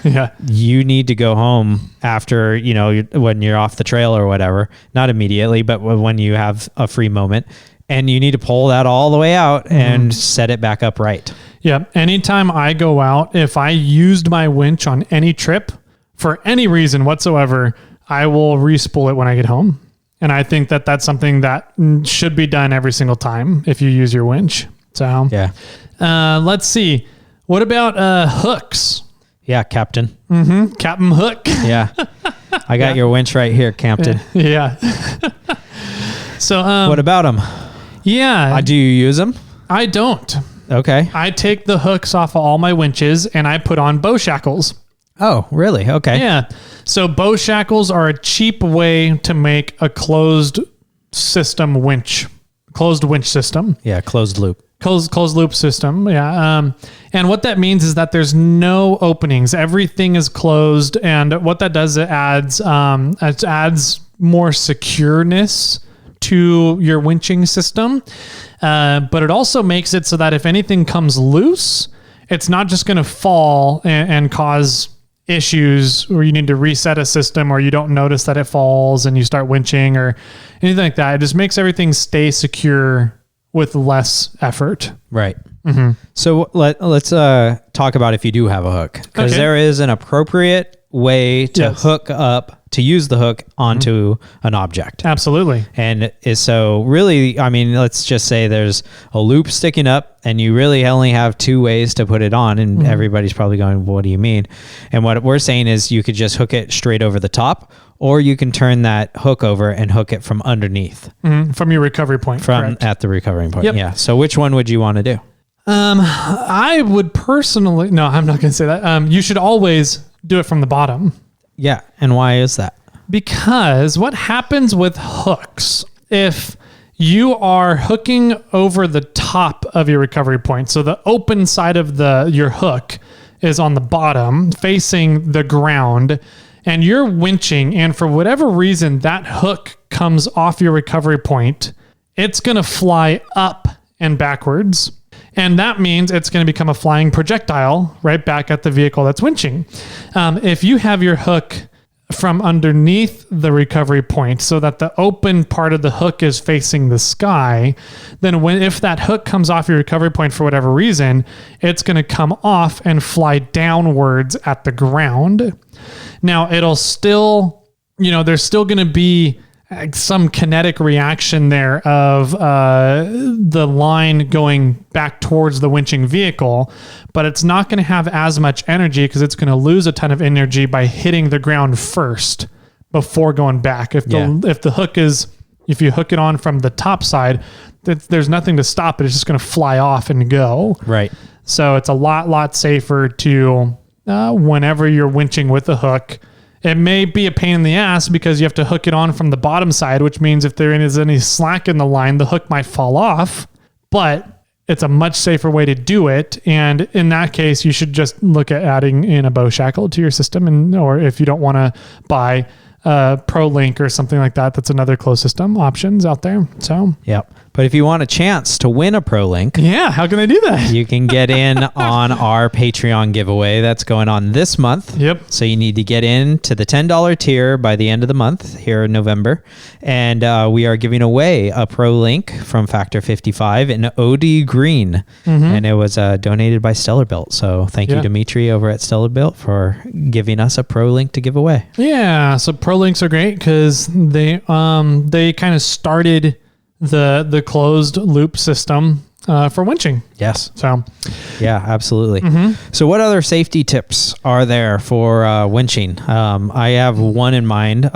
you need to go home after, when you're off the trail or whatever, not immediately, but when you have a free moment, and you need to pull that all the way out and set it back up right. Yeah. Anytime I go out, if I used my winch on any trip for any reason whatsoever, I will re-spool it when I get home. And I think that that's something that should be done every single time if you use your winch. So, let's see. What about hooks? Yeah, Captain. Captain Hook. Yeah. I got your winch right here, Captain. Yeah. So, what about them? Yeah. Do you use them? I don't. Okay. I take the hooks off of all my winches and I put on Bow Shackles. Oh, really? Okay. Yeah. So Bow Shackles are a cheap way to make a closed winch system. Yeah, closed loop. Closed loop system. Yeah. And what that means is that there's no openings. Everything is closed. And what that does, it adds more secureness to your winching system. But it also makes it so that if anything comes loose, it's not just going to fall and cause issues where you need to reset a system or you don't notice that it falls and you start winching or anything like that. It just makes everything stay secure with less effort. Right. So let's talk about if you do have a hook, because there is an appropriate way to to use the hook onto an object. Absolutely. And so really, let's just say there's a loop sticking up and you really only have two ways to put it on. And everybody's probably going, what do you mean? And what we're saying is you could just hook it straight over the top, or you can turn that hook over and hook it from underneath. From your recovery point. At the recovery point. Yep. Yeah. So which one would you want to do? I would personally, no, I'm not going to say that. You should always do it from the bottom. Yeah. And why is that? Because what happens with hooks, if you are hooking over the top of your recovery point, so the open side of your hook is on the bottom facing the ground, and you're winching, and for whatever reason that hook comes off your recovery point, it's going to fly up and backwards. And that means it's going to become a flying projectile right back at the vehicle that's winching. If you have your hook from underneath the recovery point so that the open part of the hook is facing the sky, then if that hook comes off your recovery point for whatever reason, it's going to come off and fly downwards at the ground. Now it'll still, there's still going to be some kinetic reaction there of the line going back towards the winching vehicle, but it's not going to have as much energy because it's going to lose a ton of energy by hitting the ground first before going back. If you hook it on from the top side, there's nothing to stop it. It's just going to fly off and go. Right. So it's a lot safer to whenever you're winching with a hook, It may be a pain in the ass because you have to hook it on from the bottom side, which means if there is any slack in the line, the hook might fall off, but it's a much safer way to do it. And in that case, you should just look at adding in a bow shackle to your system, or if you don't want to buy Pro Link or something like that, that's another closed system options out there. So Yep. But if you want a chance to win a Pro Link, how can I do that? you can get in on our Patreon giveaway that's going on this month. Yep. So you need to get in to the $10 tier by the end of the month here in November. And we are giving away a Pro Link from Factor 55 in OD green. And it was donated by Stellar Built. So thank you, Dimitri, over at Stellar Built, for giving us a Pro Link to give away. Yeah. So Pro Links are great because they kind of started the closed loop system for winching. Yes. So yeah, absolutely. So what other safety tips are there for winching? I have one in mind.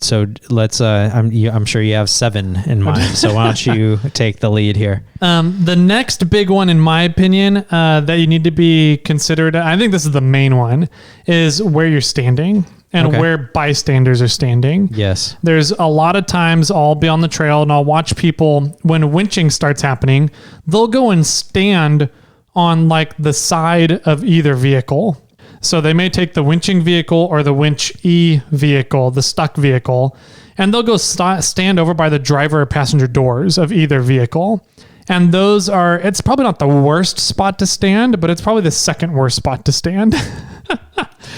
So let's, I'm sure you have 7 in mind. So why don't you take the lead here? The next big one, in my opinion, that you need to be considered, I think this is the main one, is where you're standing and where bystanders are standing. Yes. There's a lot of times I'll be on the trail and I'll watch people when winching starts happening, they'll go and stand on like the side of either vehicle. So they may take the winching vehicle or the winch E vehicle, the stuck vehicle, and they'll go stand over by the driver or passenger doors of either vehicle. And those are, it's probably not the worst spot to stand, but it's probably the second worst spot to stand.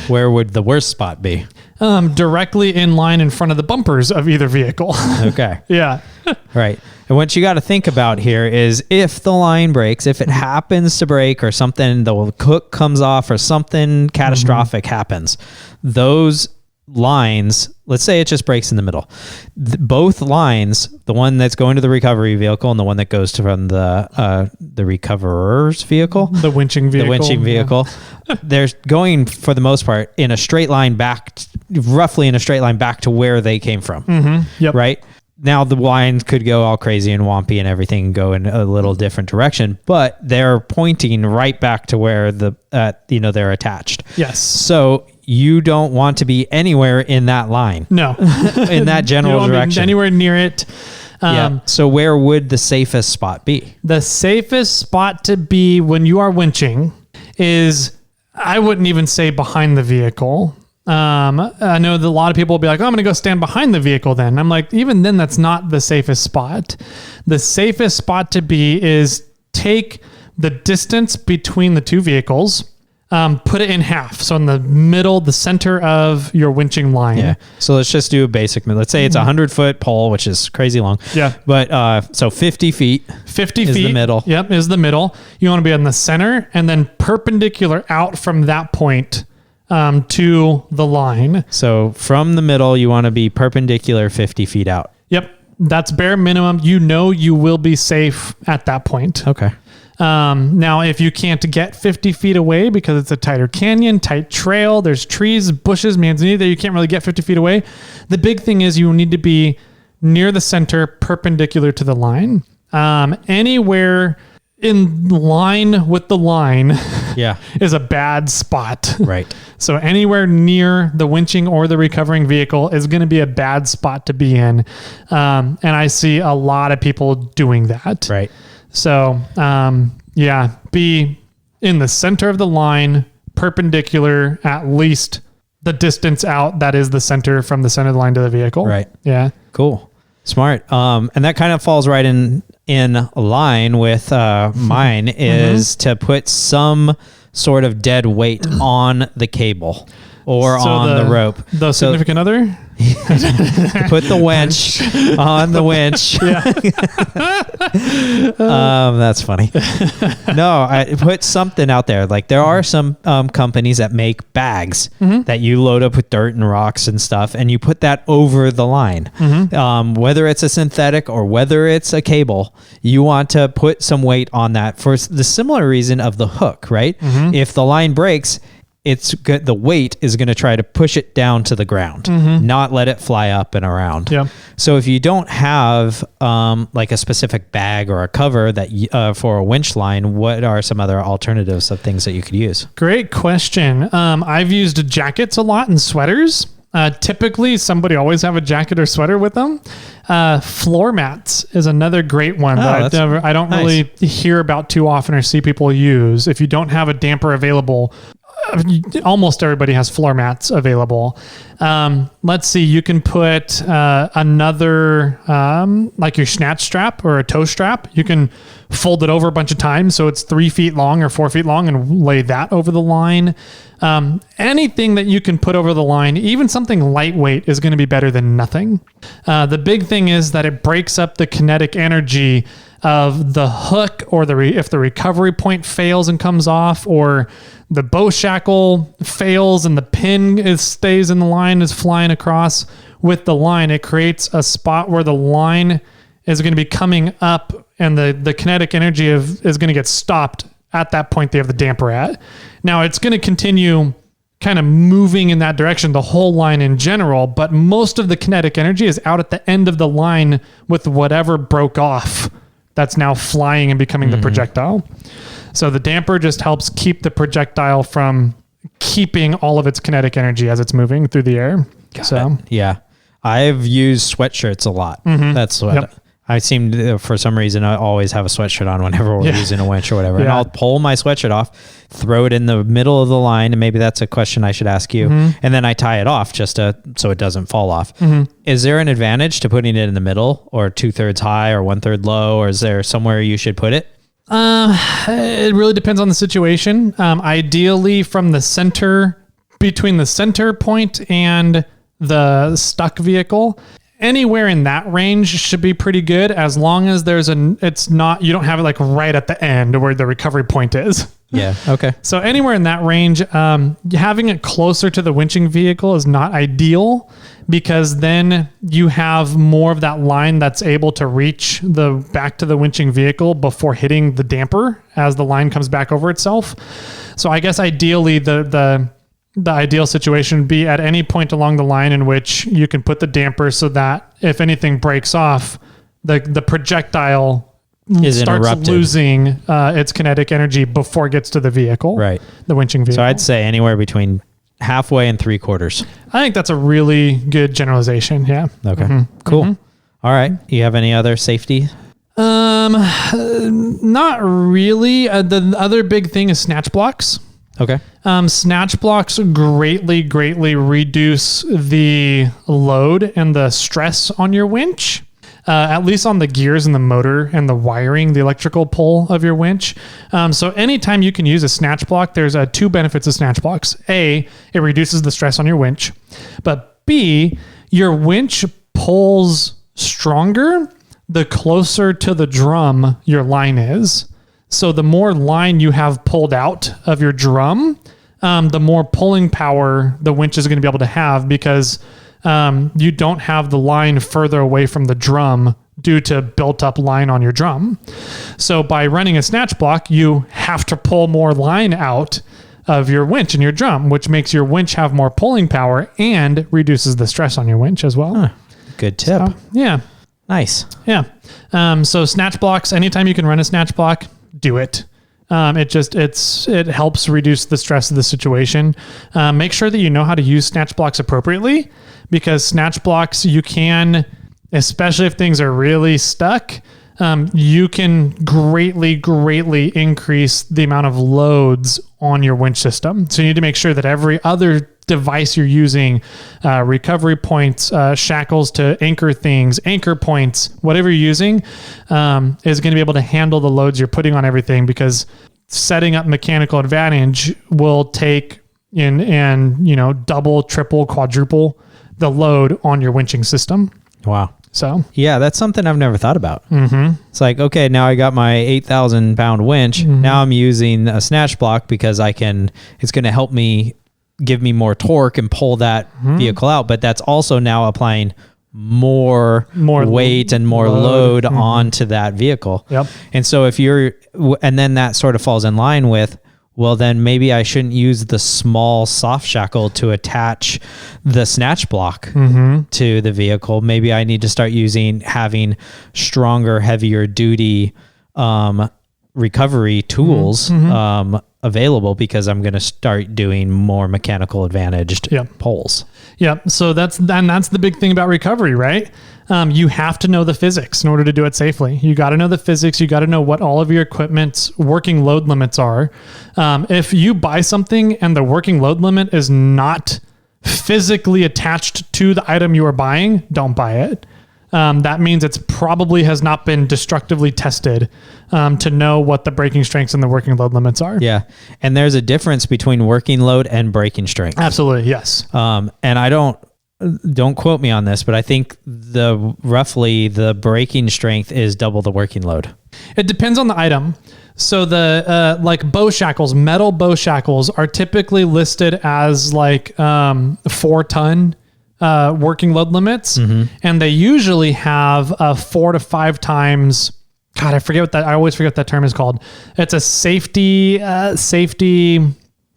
Where would the worst spot be? Directly in line in front of the bumpers of either vehicle. Okay. Yeah. Right. And what you got to think about here is if the line breaks, if it happens to break or something, the hook comes off or something catastrophic happens, those lines, let's say it just breaks in the middle. Both lines, the one that's going to the recovery vehicle and the one that goes to from the recoverer's vehicle, the winching vehicle, they're going for the most part in a straight line back, roughly in a straight line back to where they came from. Yep. Right. Now the lines could go all crazy and wompy and everything and go in a little different direction, but they're pointing right back to where they're attached. Yes. So you don't want to be anywhere in that line. No. In that general you don't direction. Be anywhere near it. So where would the safest spot be? The safest spot to be when you are winching is, I wouldn't even say behind the vehicle. I know that a lot of people will be like, oh, I'm going to go stand behind the vehicle then. I'm like, even then, that's not the safest spot. The safest spot to be is take the distance between the two vehicles, put it in half. So in the middle, the center of your winching line. Yeah. So let's just do a basic. Let's say it's a 100-foot pole, which is crazy long. Yeah. But so 50 feet. 50 is feet. the middle. Yep, is the middle. You want to be in the center and then perpendicular out from that point to the line. So from the middle, you want to be perpendicular 50 feet out. Yep. That's bare minimum. You know you will be safe at that point. Okay. Now, if you can't get 50 feet away because it's a tighter canyon, tight trail, there's trees, bushes, manzanita, you can't really get 50 feet away. The big thing is you need to be near the center, perpendicular to the line. Anywhere in line with the line is a bad spot. Right. So anywhere near the winching or the recovering vehicle is going to be a bad spot to be in. And I see a lot of people doing that. Right. So, be in the center of the line, perpendicular, at least the distance out that is the center from the center of the line to the vehicle. Right. Yeah. Cool. Smart. And that kind of falls right in line with mine is to put some sort of dead weight on the cable or on the rope. The significant other? Put the winch on the winch. That's funny. No, I put something out there. Like there are some companies that make bags that you load up with dirt and rocks and stuff, and you put that over the line. Whether it's a synthetic or whether it's a cable, you want to put some weight on that for the similar reason of the hook, right? If the line breaks, it's good. The weight is going to try to push it down to the ground, not let it fly up and around. Yeah. So if you don't have like a specific bag or a cover that for a winch line, what are some other alternatives of things that you could use? Great question. I've used jackets a lot and sweaters. Typically, somebody always have a jacket or sweater with them. Floor mats is another great one that I don't really hear about too often or see people use. If you don't have a damper available, almost everybody has floor mats available. Let's see, you can put another, like your snatch strap or a toe strap. You can fold it over a bunch of times so it's 3 feet long or 4 feet long and lay that over the line. Anything that you can put over the line, even something lightweight, is going to be better than nothing. The big thing is that it breaks up the kinetic energy of the hook, or if the recovery point fails and comes off, or the bow shackle fails and the pin stays in the line, is flying across with the line. It creates a spot where the line is going to be coming up, and the kinetic energy is going to get stopped at that point they have the damper at. Now it's going to continue kind of moving in that direction, the whole line in general, but most of the kinetic energy is out at the end of the line with whatever broke off that's now flying and becoming the projectile. So the damper just helps keep the projectile from keeping all of its kinetic energy as it's moving through the air. Got it. Yeah. I've used sweatshirts a lot. That's what I seem to, for some reason, I always have a sweatshirt on whenever we're using a winch or whatever. And I'll pull my sweatshirt off, throw it in the middle of the line, and maybe that's a question I should ask you. And then I tie it off so it doesn't fall off. Is there an advantage to putting it in the middle, or 2/3 high or 1/3 low, or is there somewhere you should put it? It really depends on the situation. Ideally from the center, between the center point and the stuck vehicle, anywhere in that range should be pretty good, as long as you don't have it like right at the end where the recovery point is. Yeah. Okay. So anywhere in that range, having it closer to the winching vehicle is not ideal, because then you have more of that line that's able to reach back to the winching vehicle before hitting the damper as the line comes back over itself. So I guess ideally the ideal situation would be at any point along the line in which you can put the damper so that if anything breaks off, the projectile starts losing its kinetic energy before it gets to the vehicle, right? The winching vehicle. So I'd say anywhere between halfway and 3/4. I think that's a really good generalization. Yeah. Okay. Cool. All right. You have any other safety? Not really. The other big thing is snatch blocks. Okay. Snatch blocks greatly reduce the load and the stress on your winch, at least on the gears and the motor and the wiring, the electrical pull of your winch. So anytime you can use a snatch block, there's two benefits of snatch blocks. A, it reduces the stress on your winch, but B, your winch pulls stronger the closer to the drum your line is. So the more line you have pulled out of your drum, the more pulling power the winch is going to be able to have, because you don't have the line further away from the drum due to built up line on your drum. So by running a snatch block, you have to pull more line out of your winch and your drum, which makes your winch have more pulling power and reduces the stress on your winch as well. Good tip. So, yeah. Nice. Yeah. So snatch blocks, anytime you can run a snatch block, do it. It helps reduce the stress of the situation. Make sure that you know how to use snatch blocks appropriately, because snatch blocks, you can, especially if things are really stuck, you can greatly increase the amount of loads on your winch system. So you need to make sure that every other device you're using, recovery points, shackles to anchor things, anchor points, whatever you're using, is going to be able to handle the loads you're putting on everything, because setting up mechanical advantage will take and double, triple, quadruple the load on your winching system. Wow. So yeah, that's something I've never thought about. It's like, okay, now I got my 8,000 pound winch. Now I'm using a snatch block because it's going to help me give me more torque and pull that vehicle out. But that's also now applying more weight and more load onto that vehicle. Yep. And so and then that sort of falls in line with, well, then maybe I shouldn't use the small soft shackle to attach the snatch block to the vehicle. Maybe I need to start having stronger, heavier duty recovery tools available, because I'm going to start doing more mechanical advantaged pulls. Yeah. So that's the big thing about recovery, right? You have to know the physics in order to do it safely. You got to know the physics. You got to know what all of your equipment's working load limits are. If you buy something and the working load limit is not physically attached to the item you are buying, don't buy it. That means it's probably has not been destructively tested to know what the braking strengths and the working load limits are. Yeah. And there's a difference between working load and braking strength. Absolutely. Yes. And I don't quote me on this, but I think roughly the braking strength is double the working load. It depends on the item. So the like bow shackles, metal bow shackles are typically listed as like 4-ton working load limits, and they usually have 4 to 5 times. God, I always forget what that term is called. It's a safety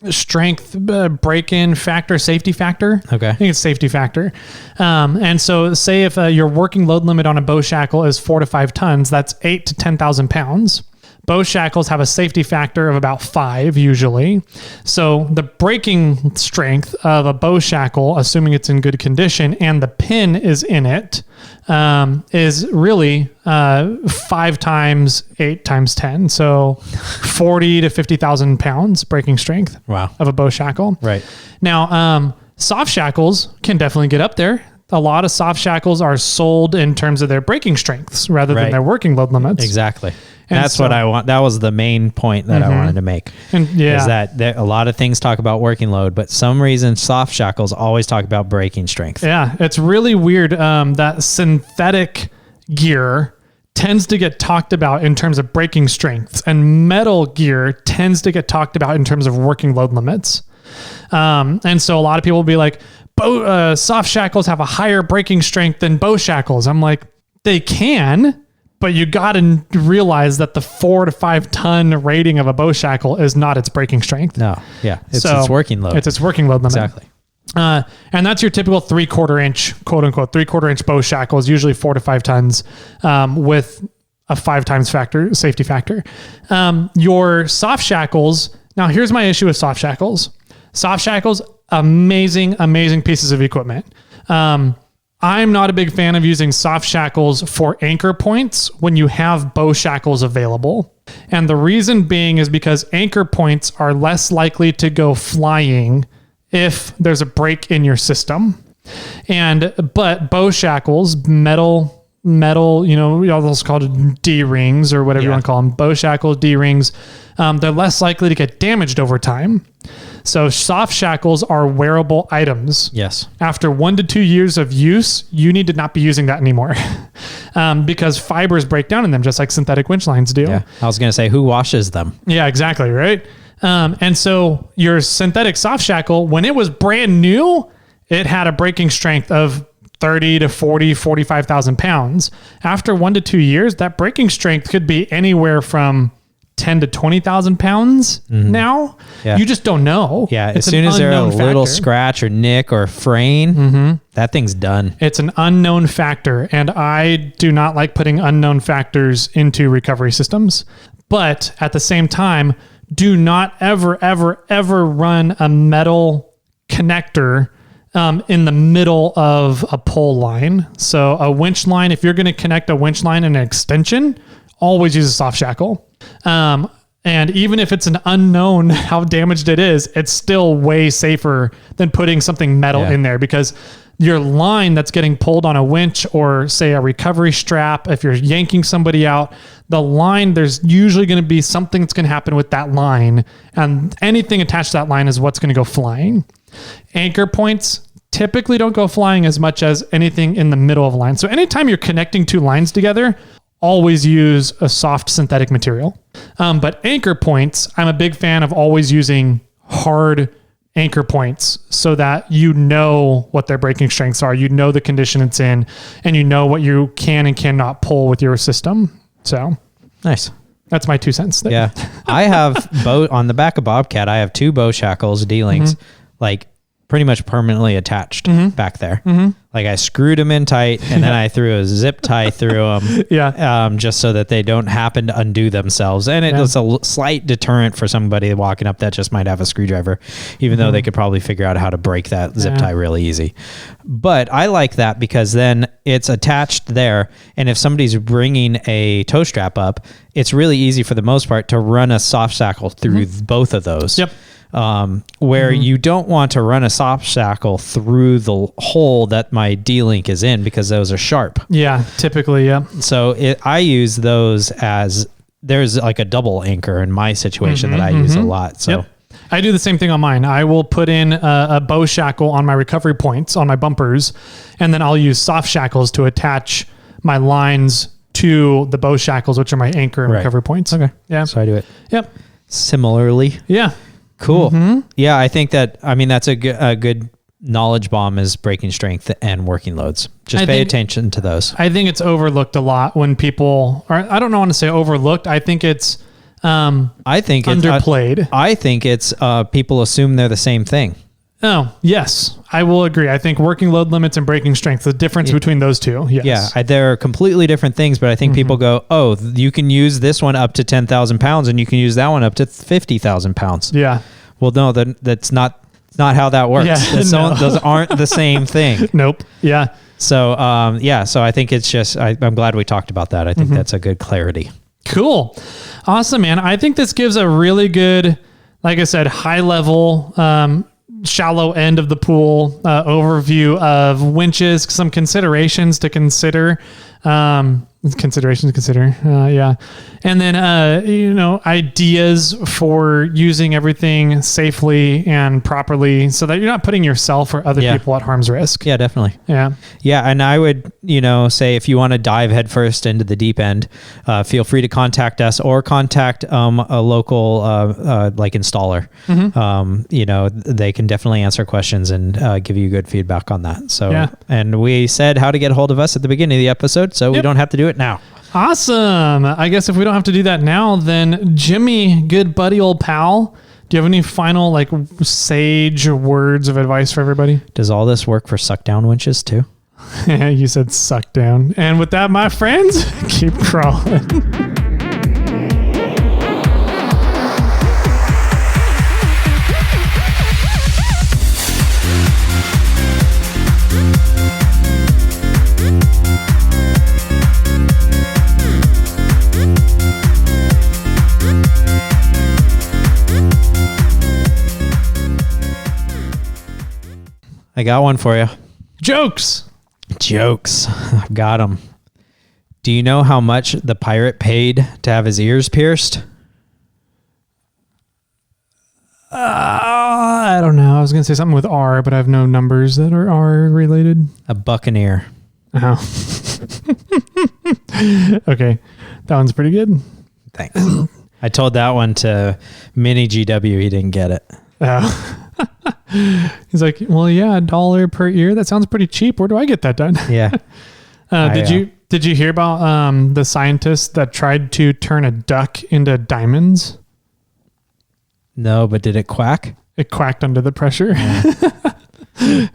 strength break-in factor, safety factor. Okay. I think it's safety factor. And so say if your working load limit on a bow shackle is 4 to 5 tons, that's 8 to 10,000 pounds. Bow shackles have a safety factor of about 5 usually. So the braking strength of a bow shackle, assuming it's in good condition and the pin is in it, is really 5 times 8 times 10. So 40 to 50,000 pounds braking strength of a bow shackle. Right. Now, soft shackles can definitely get up there. A lot of soft shackles are sold in terms of their braking strengths rather than their working load limits. Exactly. That's what I want. That was the main point that I wanted to make. And is that a lot of things talk about working load, but some reason soft shackles always talk about braking strength. Yeah, it's really weird that synthetic gear tends to get talked about in terms of braking strengths, and metal gear tends to get talked about in terms of working load limits. And so a lot of people will be like, soft shackles have a higher braking strength than bow shackles. I'm like, they can. But you got to realize that the 4 to 5 ton rating of a bow shackle is not its braking strength. No. Yeah. It's its working load. It's its working load limit. Exactly. And that's your typical 3/4 inch, quote unquote, 3/4 inch bow shackles, usually 4 to 5 tons, with a 5 times safety factor. Your soft shackles. Now here's my issue with soft shackles. Soft shackles, amazing pieces of equipment. I'm not a big fan of using soft shackles for anchor points when you have bow shackles available. And the reason being is because anchor points are less likely to go flying if there's a break in your system. But bow shackles, metal, those called D-rings or whatever you want to call them, bow shackles, D-rings, they're less likely to get damaged over time. So soft shackles are wearable items. Yes. After 1 to 2 years of use, you need to not be using that anymore because fibers break down in them just like synthetic winch lines do. Yeah. I was going to say, who washes them? Yeah, exactly. Right. And so your synthetic soft shackle, when it was brand new, it had a braking strength of 30 to 40, 45,000 pounds. After 1 to 2 years, that braking strength could be anywhere from 10 to 20,000 pounds now. Yeah. You just don't know. Yeah. As soon as there's a little scratch or nick or fraying, that thing's done. It's an unknown factor. And I do not like putting unknown factors into recovery systems. But at the same time, do not ever run a metal connector in the middle of a pole line. So a winch line, if you're going to connect a winch line and an extension, always use a soft shackle. And even if it's an unknown how damaged it is, it's still way safer than putting something metal in there, because your line that's getting pulled on a winch or say a recovery strap, if you're yanking somebody out, the line, there's usually going to be something that's going to happen with that line, and anything attached to that line is what's going to go flying. Anchor points typically don't go flying as much as anything in the middle of a line. So anytime you're connecting two lines together, always use a soft synthetic material. But anchor points, I'm a big fan of always using hard anchor points so that you know what their braking strengths are, you know the condition it's in, and you know what you can and cannot pull with your system. So nice. That's my 2 cents there. Yeah. I have on the back of Bobcat, I have 2 Bow Shackles D-links, like pretty much permanently attached back there. Like I screwed them in tight and then I threw a zip tie through them just so that they don't happen to undo themselves. And it was a slight deterrent for somebody walking up that just might have a screwdriver, even though they could probably figure out how to break that zip tie really easy. But I like that because then it's attached there. And if somebody's bringing a toe strap up, it's really easy for the most part to run a soft shackle through both of those. Yep. Where you don't want to run a soft shackle through the hole that my D-link is in because those are sharp. Yeah, typically, yeah. So I use those as there's like a double anchor in my situation that I use a lot. So I do the same thing on mine. I will put in a bow shackle on my recovery points on my bumpers, and then I'll use soft shackles to attach my lines to the bow shackles, which are my anchor and recovery points. Okay. Yeah. So I do it. Yep. Similarly. Yeah. Cool. Yeah, I think that's a good knowledge bomb is breaking strength and working loads. Just pay attention to those. I think it's overlooked a lot when people are, I don't want to say overlooked. I think it's underplayed. I think it's people assume they're the same thing. Oh, yes. I will agree. I think working load limits and breaking strength, the difference between those two. Yes. Yeah. They're completely different things, but I think people go, oh, you can use this one up to 10,000 pounds and you can use that one up to 50,000 pounds. Yeah. Well, no, that's not how that works. Yeah, those aren't the same thing. Nope. Yeah. So, so I think it's just, I'm glad we talked about that. I think that's a good clarity. Cool. Awesome, man. I think this gives a really good, like I said, high level, shallow end of the pool overview of winches, some considerations to consider. Yeah. And then, ideas for using everything safely and properly so that you're not putting yourself or other people at harm's risk. Yeah, definitely. Yeah. Yeah. And I would, say if you want to dive headfirst into the deep end, feel free to contact us or contact a local like installer. They can definitely answer questions and give you good feedback on that. So, and we said how to get a hold of us at the beginning of the episode, so we don't have to do it now. Awesome. I guess if we don't have to do that now, then Jimmy, good buddy, old pal, do you have any final sage words of advice for everybody? Does all this work for suck down winches too? You said suck down. And with that, my friends, keep crawling. I got one for you. Jokes. I've got them. Do you know how much the pirate paid to have his ears pierced? I don't know. I was going to say something with R, but I have no numbers that are R related. A buccaneer. Oh. Okay. That one's pretty good. Thanks. I told that one to Mini GW. He didn't get it. Oh. He's like, well, yeah, $1 per ear. That sounds pretty cheap. Where do I get that done? Yeah. Did you hear about the scientist that tried to turn a duck into diamonds? No, but did it quack? It quacked under the pressure. Yeah.